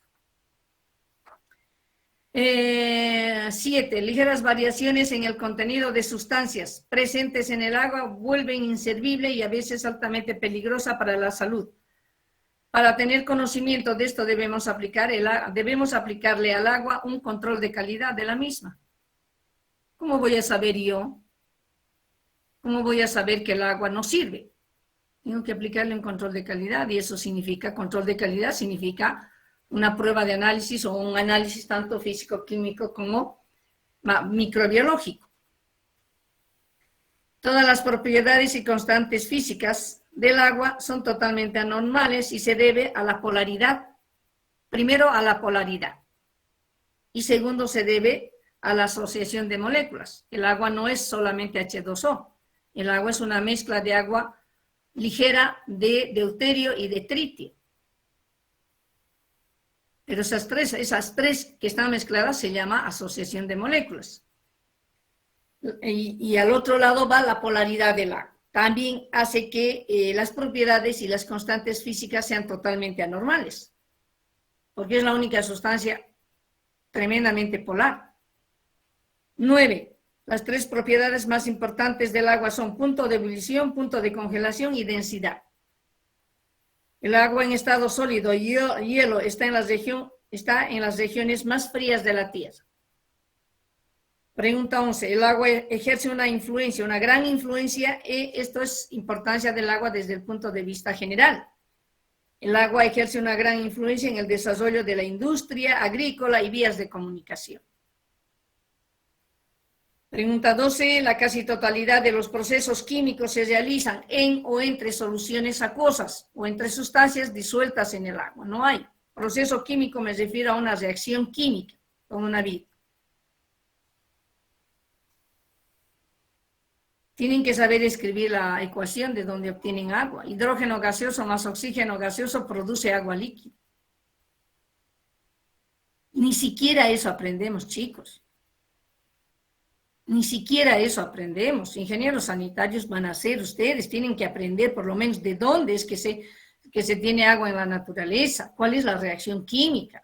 7. Ligeras variaciones en el contenido de sustancias presentes en el agua vuelven inservible y a veces altamente peligrosa para la salud. Para tener conocimiento de esto debemos aplicarle al agua un control de calidad de la misma. ¿Cómo voy a saber yo? ¿Cómo voy a saber que el agua no sirve? Tengo que aplicarle un control de calidad y eso significa, control de calidad significa una prueba de análisis o un análisis tanto físico-químico como microbiológico. Todas las propiedades y constantes físicas del agua son totalmente anormales y se debe a la polaridad. Primero, a la polaridad. Y segundo, se debe a la asociación de moléculas. El agua no es solamente H2O. El agua es una mezcla de agua ligera de deuterio y de tritio. Pero esas tres que están mezcladas se llama asociación de moléculas. Y al otro lado va la polaridad del agua. También hace que las propiedades y las constantes físicas sean totalmente anormales, porque es la única sustancia tremendamente polar. 9. Las tres propiedades más importantes del agua son punto de ebullición, punto de congelación y densidad. El agua en estado sólido y hielo está en las regiones más frías de la Tierra. Pregunta 11. El agua ejerce una gran influencia, esto es importancia del agua desde el punto de vista general. El agua ejerce una gran influencia en el desarrollo de la industria agrícola y vías de comunicación. Pregunta 12. La casi totalidad de los procesos químicos se realizan en o entre soluciones acuosas o entre sustancias disueltas en el agua. No hay. Proceso químico me refiero a una reacción química con una vida. Tienen que saber escribir la ecuación de donde obtienen agua. Hidrógeno gaseoso más oxígeno gaseoso produce agua líquida. Ni siquiera eso aprendemos, chicos. Ni siquiera eso aprendemos. Ingenieros sanitarios van a ser ustedes, tienen que aprender por lo menos de dónde es que se tiene agua en la naturaleza, cuál es la reacción química.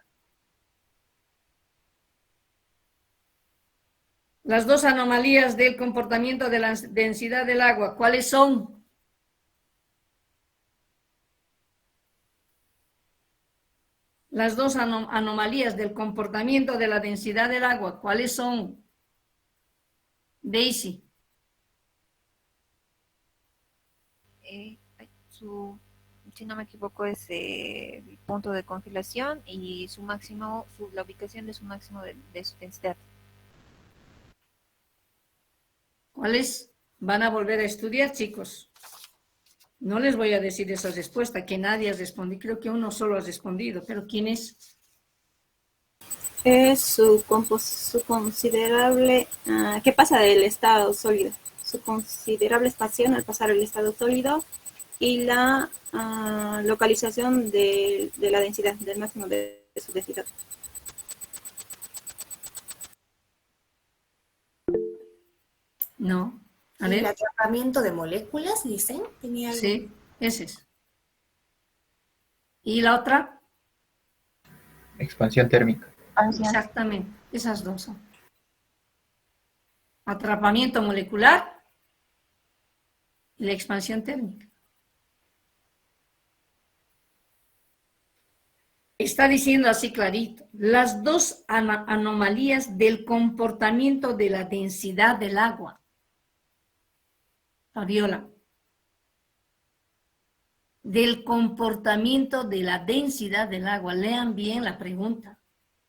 Las dos anomalías del comportamiento de la densidad del agua, ¿cuáles son? Las dos anomalías del comportamiento de la densidad del agua, ¿cuáles son? Daisy. Si no me equivoco, es el punto de congelación y su máximo, la ubicación de su máximo de su densidad. ¿Cuáles van a volver a estudiar, chicos? No les voy a decir esa respuesta, que nadie ha respondido. Creo que uno solo ha respondido, pero ¿quién es? Es su considerable, ¿qué pasa del estado sólido? Su considerable expansión al pasar el estado sólido y la localización de la densidad, del máximo de su densidad. No. A ver. ¿El atrapamiento de moléculas, dicen? ¿Tenía Sí, ese es. ¿Y la otra? Expansión térmica. Exactamente, esas dos son. Atrapamiento molecular y la expansión térmica. Está diciendo así clarito, las dos anomalías del comportamiento de la densidad del agua. Fabiola. Del comportamiento de la densidad del agua. Lean bien la pregunta.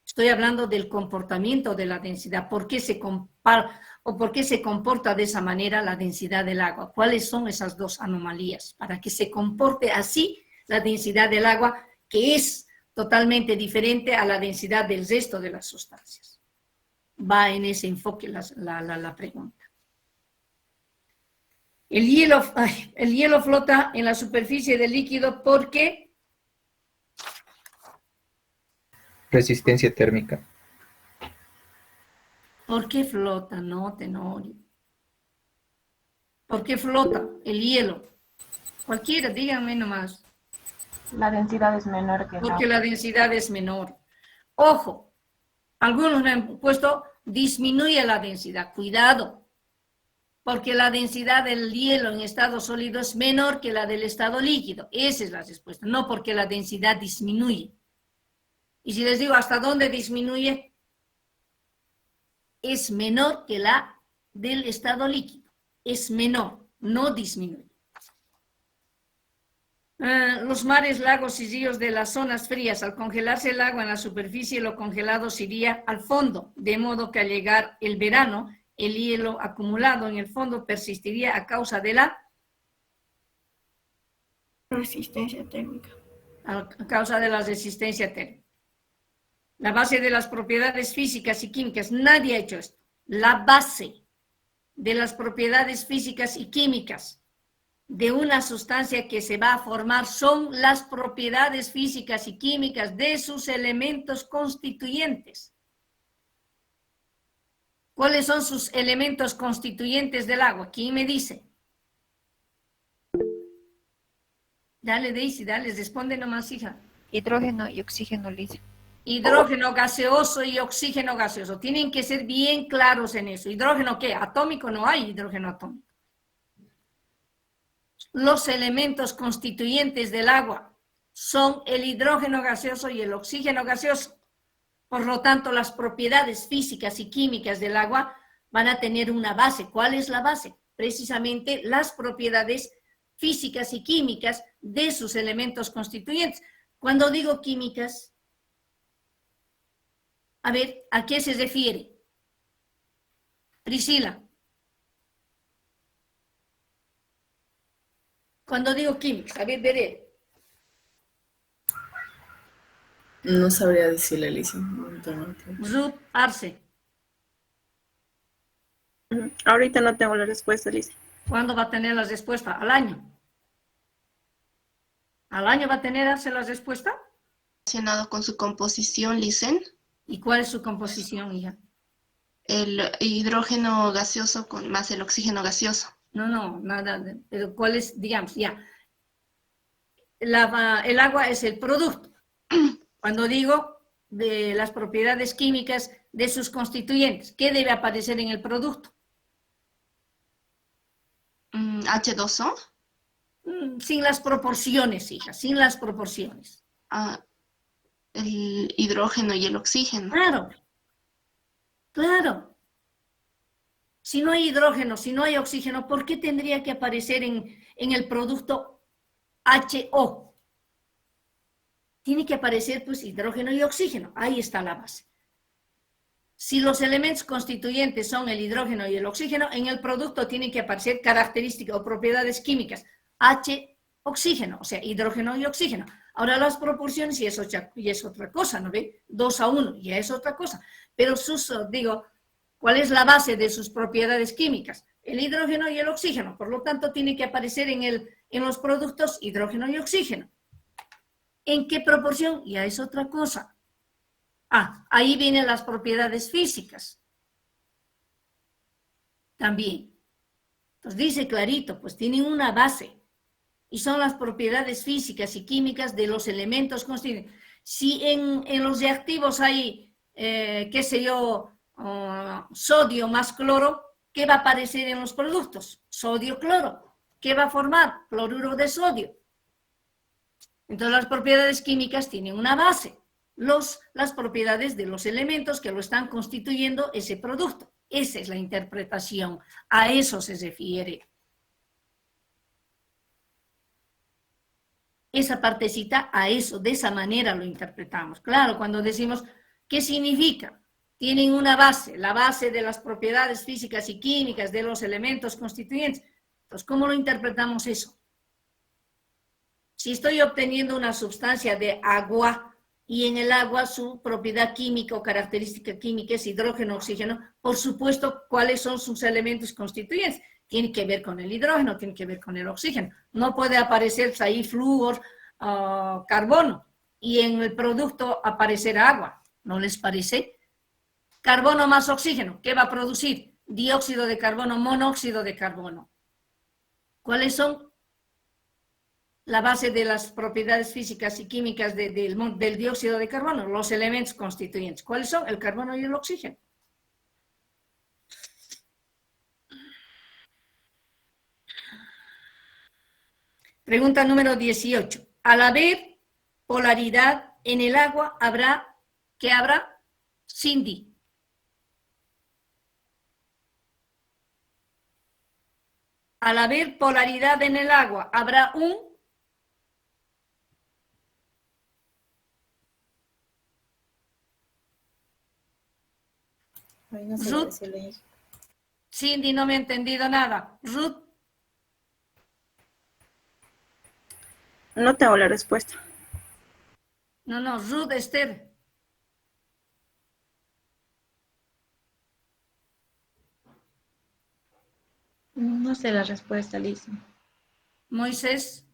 Estoy hablando del comportamiento de la densidad. ¿Por qué se compara o por qué se comporta de esa manera la densidad del agua? ¿Cuáles son esas dos anomalías? Para que se comporte así la densidad del agua, que es totalmente diferente a la densidad del resto de las sustancias. Va en ese enfoque la pregunta. El hielo flota en la superficie del líquido porque resistencia térmica. ¿Por qué flota? No, Tenorio. ¿Por qué flota el hielo? Cualquiera, díganme nomás. La densidad es menor que Porque la densidad es menor. Ojo, algunos me han puesto disminuye la densidad. Cuidado. Porque la densidad del hielo en estado sólido es menor que la del estado líquido. Esa es la respuesta, no porque la densidad disminuye. Y si les digo hasta dónde disminuye, es menor que la del estado líquido. Es menor, no disminuye. Los mares, lagos y ríos de las zonas frías, al congelarse el agua en la superficie, lo congelado se iría al fondo, de modo que al llegar el verano, el hielo acumulado en el fondo persistiría a causa de la resistencia térmica. A causa de la resistencia térmica. La base de las propiedades físicas y químicas, nadie ha hecho esto. La base de las propiedades físicas y químicas de una sustancia que se va a formar son las propiedades físicas y químicas de sus elementos constituyentes. ¿Cuáles son sus elementos constituyentes del agua? ¿Quién me dice? Dale, Daisy, dale, responde nomás, hija. Hidrógeno y oxígeno, Lisa. Hidrógeno gaseoso y oxígeno gaseoso. Tienen que ser bien claros en eso. ¿Hidrógeno qué? Atómico, no hay hidrógeno atómico. Los elementos constituyentes del agua son el hidrógeno gaseoso y el oxígeno gaseoso. Por lo tanto, las propiedades físicas y químicas del agua van a tener una base. ¿Cuál es la base? Precisamente las propiedades físicas y químicas de sus elementos constituyentes. Cuando digo químicas, a ver, ¿a qué se refiere? Priscila. Cuando digo químicas, a ver, veré. No sabría decirle, Alicia. Ruth Arce. Ahorita no tengo la respuesta, Alicia. ¿Cuándo va a tener la respuesta? ¿Al año? ¿Al año va a tenerse la respuesta? Relacionado con su composición, Licen. ¿Y cuál es su composición, hija? El hidrógeno gaseoso más el oxígeno gaseoso. No, nada. Pero ¿cuál es, digamos, ya? El agua es el producto. Cuando digo de las propiedades químicas de sus constituyentes, ¿qué debe aparecer en el producto? H2O. Sin las proporciones, hija, sin las proporciones. El hidrógeno y el oxígeno. Claro. Si no hay hidrógeno, si no hay oxígeno, ¿por qué tendría que aparecer en el producto HO? Tiene que aparecer pues hidrógeno y oxígeno. Ahí está la base. Si los elementos constituyentes son el hidrógeno y el oxígeno, en el producto tienen que aparecer características o propiedades químicas. H, oxígeno, o sea, hidrógeno y oxígeno. Ahora las proporciones ya es otra cosa, ¿no ve? 2:1, ya es otra cosa. Pero ¿cuál es la base de sus propiedades químicas? El hidrógeno y el oxígeno. Por lo tanto, tiene que aparecer en los productos hidrógeno y oxígeno. ¿En qué proporción? Ya es otra cosa. Ahí vienen las propiedades físicas. También. Entonces dice clarito, pues tienen una base. Y son las propiedades físicas y químicas de los elementos constituyentes. Si en los reactivos hay, sodio más cloro, ¿qué va a aparecer en los productos? Sodio-cloro. ¿Qué va a formar? Cloruro de sodio. Entonces las propiedades químicas tienen una base. Las propiedades de los elementos que lo están constituyendo ese producto. Esa es la interpretación. A eso se refiere. Esa partecita a eso, de esa manera lo interpretamos. Claro, cuando decimos, ¿qué significa? Tienen una base, la base de las propiedades físicas y químicas de los elementos constituyentes. Entonces, ¿cómo lo interpretamos eso? Si estoy obteniendo una sustancia de agua y en el agua su propiedad química o característica química es hidrógeno, oxígeno, por supuesto, ¿cuáles son sus elementos constituyentes? Tiene que ver con el hidrógeno, tiene que ver con el oxígeno. No puede aparecer ahí flúor, carbono, y en el producto aparecer agua. ¿No les parece? Carbono más oxígeno, ¿qué va a producir? Dióxido de carbono, monóxido de carbono. ¿Cuáles son la base de las propiedades físicas y químicas del dióxido de carbono? Los elementos constituyentes. ¿Cuáles son? El carbono y el oxígeno. Pregunta número 18. Al haber polaridad en el agua, ¿qué habrá? Cindy. Al haber polaridad en el agua, habrá un Ruth. Cindy, no me ha entendido nada. Ruth. No tengo la respuesta. No, Ruth, Esther. No sé la respuesta, Lisa. Moisés.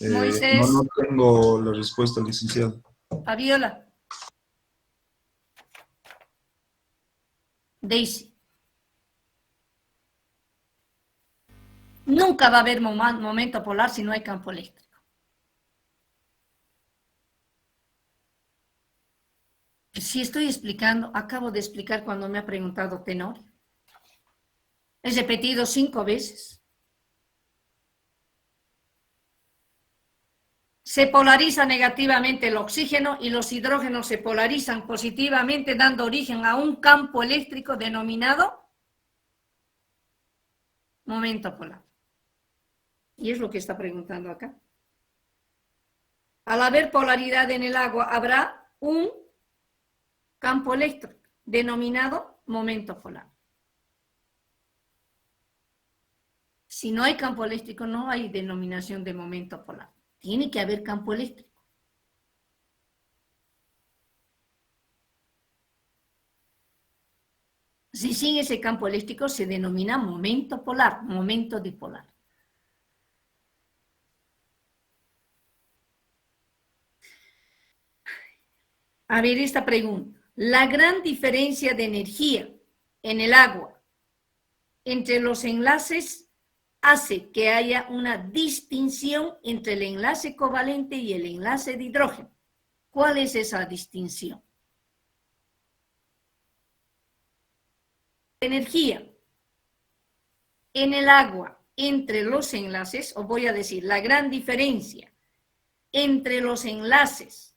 Moisés. No tengo la respuesta, licenciado. Fabiola. Daisy. Nunca va a haber momento polar si no hay campo eléctrico. Si estoy explicando, acabo de explicar cuando me ha preguntado Tenorio. He repetido 5 veces. Se polariza negativamente el oxígeno y los hidrógenos se polarizan positivamente, dando origen a un campo eléctrico denominado momento polar. Y es lo que está preguntando acá. Al haber polaridad en el agua, habrá un campo eléctrico denominado momento polar. Si no hay campo eléctrico, no hay denominación de momento polar. Tiene que haber campo eléctrico. Si sin ese campo eléctrico se denomina momento polar, momento dipolar. A ver esta pregunta. La gran diferencia de energía en el agua entre los enlaces hace que haya una distinción entre el enlace covalente y el enlace de hidrógeno. ¿Cuál es esa distinción? Energía en el agua entre los enlaces, os voy a decir, la gran diferencia entre los enlaces,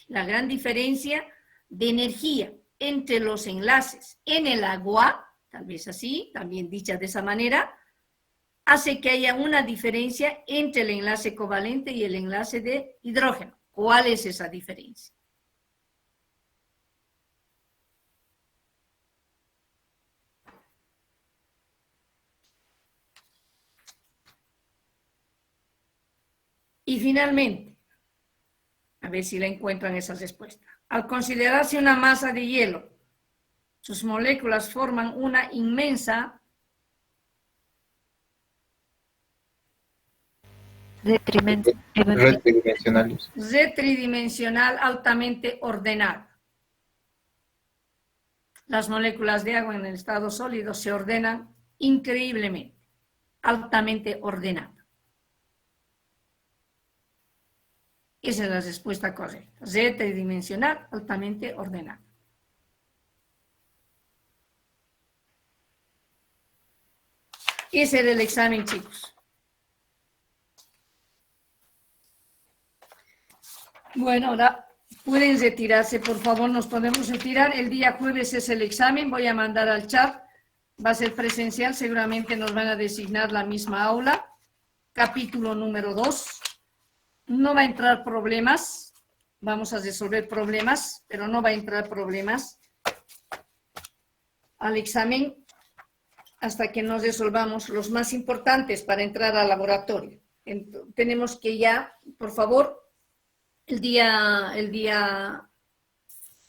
la gran diferencia de energía entre los enlaces en el agua, tal vez así, también dicha de esa manera, hace que haya una diferencia entre el enlace covalente y el enlace de hidrógeno. ¿Cuál es esa diferencia? Y finalmente, a ver si la encuentran esa respuesta. Al considerarse una masa de hielo, sus moléculas forman una inmensa Red tridimensional altamente ordenada. Las moléculas de agua en el estado sólido se ordenan increíblemente, altamente ordenada. Esa es la respuesta correcta. Red tridimensional altamente ordenada. Ese era el examen, chicos. Bueno, ahora pueden retirarse, por favor, nos podemos retirar. El día jueves es el examen, voy a mandar al chat. Va a ser presencial, seguramente nos van a designar la misma aula. Capítulo número 2. No va a entrar problemas, vamos a resolver problemas, pero no va a entrar problemas al examen hasta que nos resolvamos los más importantes para entrar al laboratorio. Tenemos que ya, por favor, el día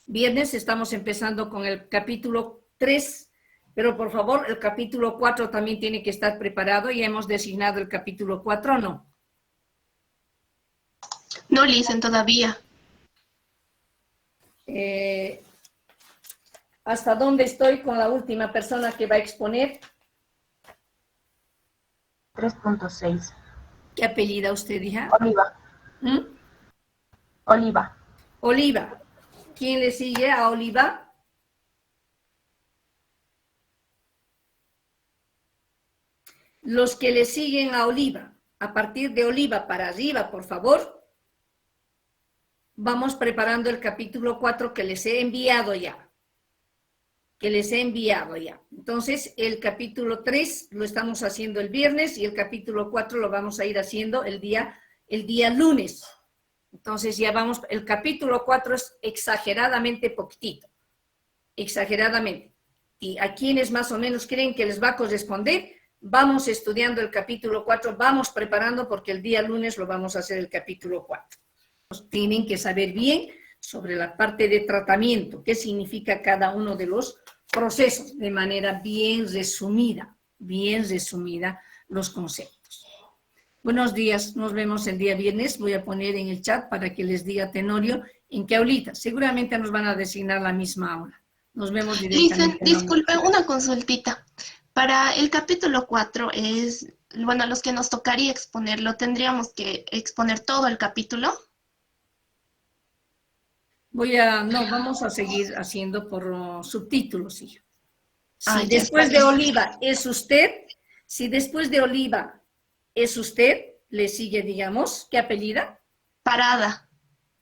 viernes estamos empezando con el capítulo 3, pero por favor, el capítulo 4 también tiene que estar preparado. Ya hemos designado el capítulo 4, ¿no? No, Licen, todavía. ¿Hasta dónde estoy con la última persona que va a exponer? 3.6. ¿Qué apellida usted, hija? Oliva. ¿Mm? Oliva. Oliva. ¿Quién le sigue a Oliva? Los que le siguen a Oliva, a partir de Oliva para arriba, por favor, vamos preparando el capítulo 4 que les he enviado ya. Entonces, el capítulo 3 lo estamos haciendo el viernes y el capítulo 4 lo vamos a ir haciendo el día lunes. Entonces, ya vamos, el capítulo 4 es exageradamente poquitito. Exageradamente. Y a quienes más o menos creen que les va a corresponder, vamos estudiando el capítulo 4, vamos preparando porque el día lunes lo vamos a hacer el capítulo 4. Tienen que saber bien sobre la parte de tratamiento, qué significa cada uno de los procesos, de manera bien resumida los conceptos. Buenos días, nos vemos el día viernes. Voy a poner en el chat para que les diga Tenorio en qué aulita. Seguramente nos van a designar la misma aula. Nos vemos directamente. Licen, disculpen, una consultita. Para el capítulo 4 bueno, los que nos tocaría exponerlo, ¿tendríamos que exponer todo el capítulo? No, vamos a seguir haciendo por subtítulos, hija. Si Ya después está. de Oliva es usted, le sigue, digamos, ¿qué apellida? Parada.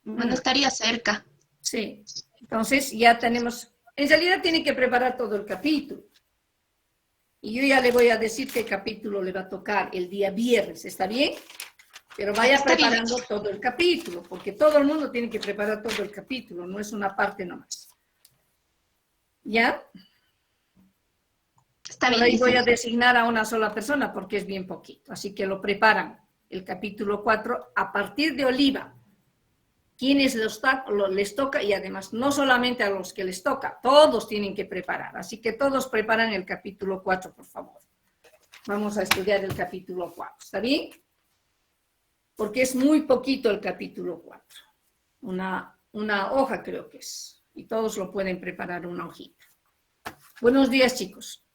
Bueno, estaría cerca. Sí, entonces ya tenemos, en realidad tiene que preparar todo el capítulo. Y yo ya le voy a decir qué capítulo le va a tocar el día viernes, ¿está bien? Pero vaya preparando todo el capítulo, porque todo el mundo tiene que preparar todo el capítulo, no es una parte nomás. ¿Ya? Está bien. Por ahí voy a designar a una sola persona porque es bien poquito, así que lo preparan el capítulo 4 a partir de Oliva. Quienes les toca, y además no solamente a los que les toca, todos tienen que preparar, así que todos preparan el capítulo 4, por favor. Vamos a estudiar el capítulo 4, ¿está bien? Porque es muy poquito el capítulo 4. Una hoja creo que es. Y todos lo pueden preparar una hojita. Buenos días, chicos.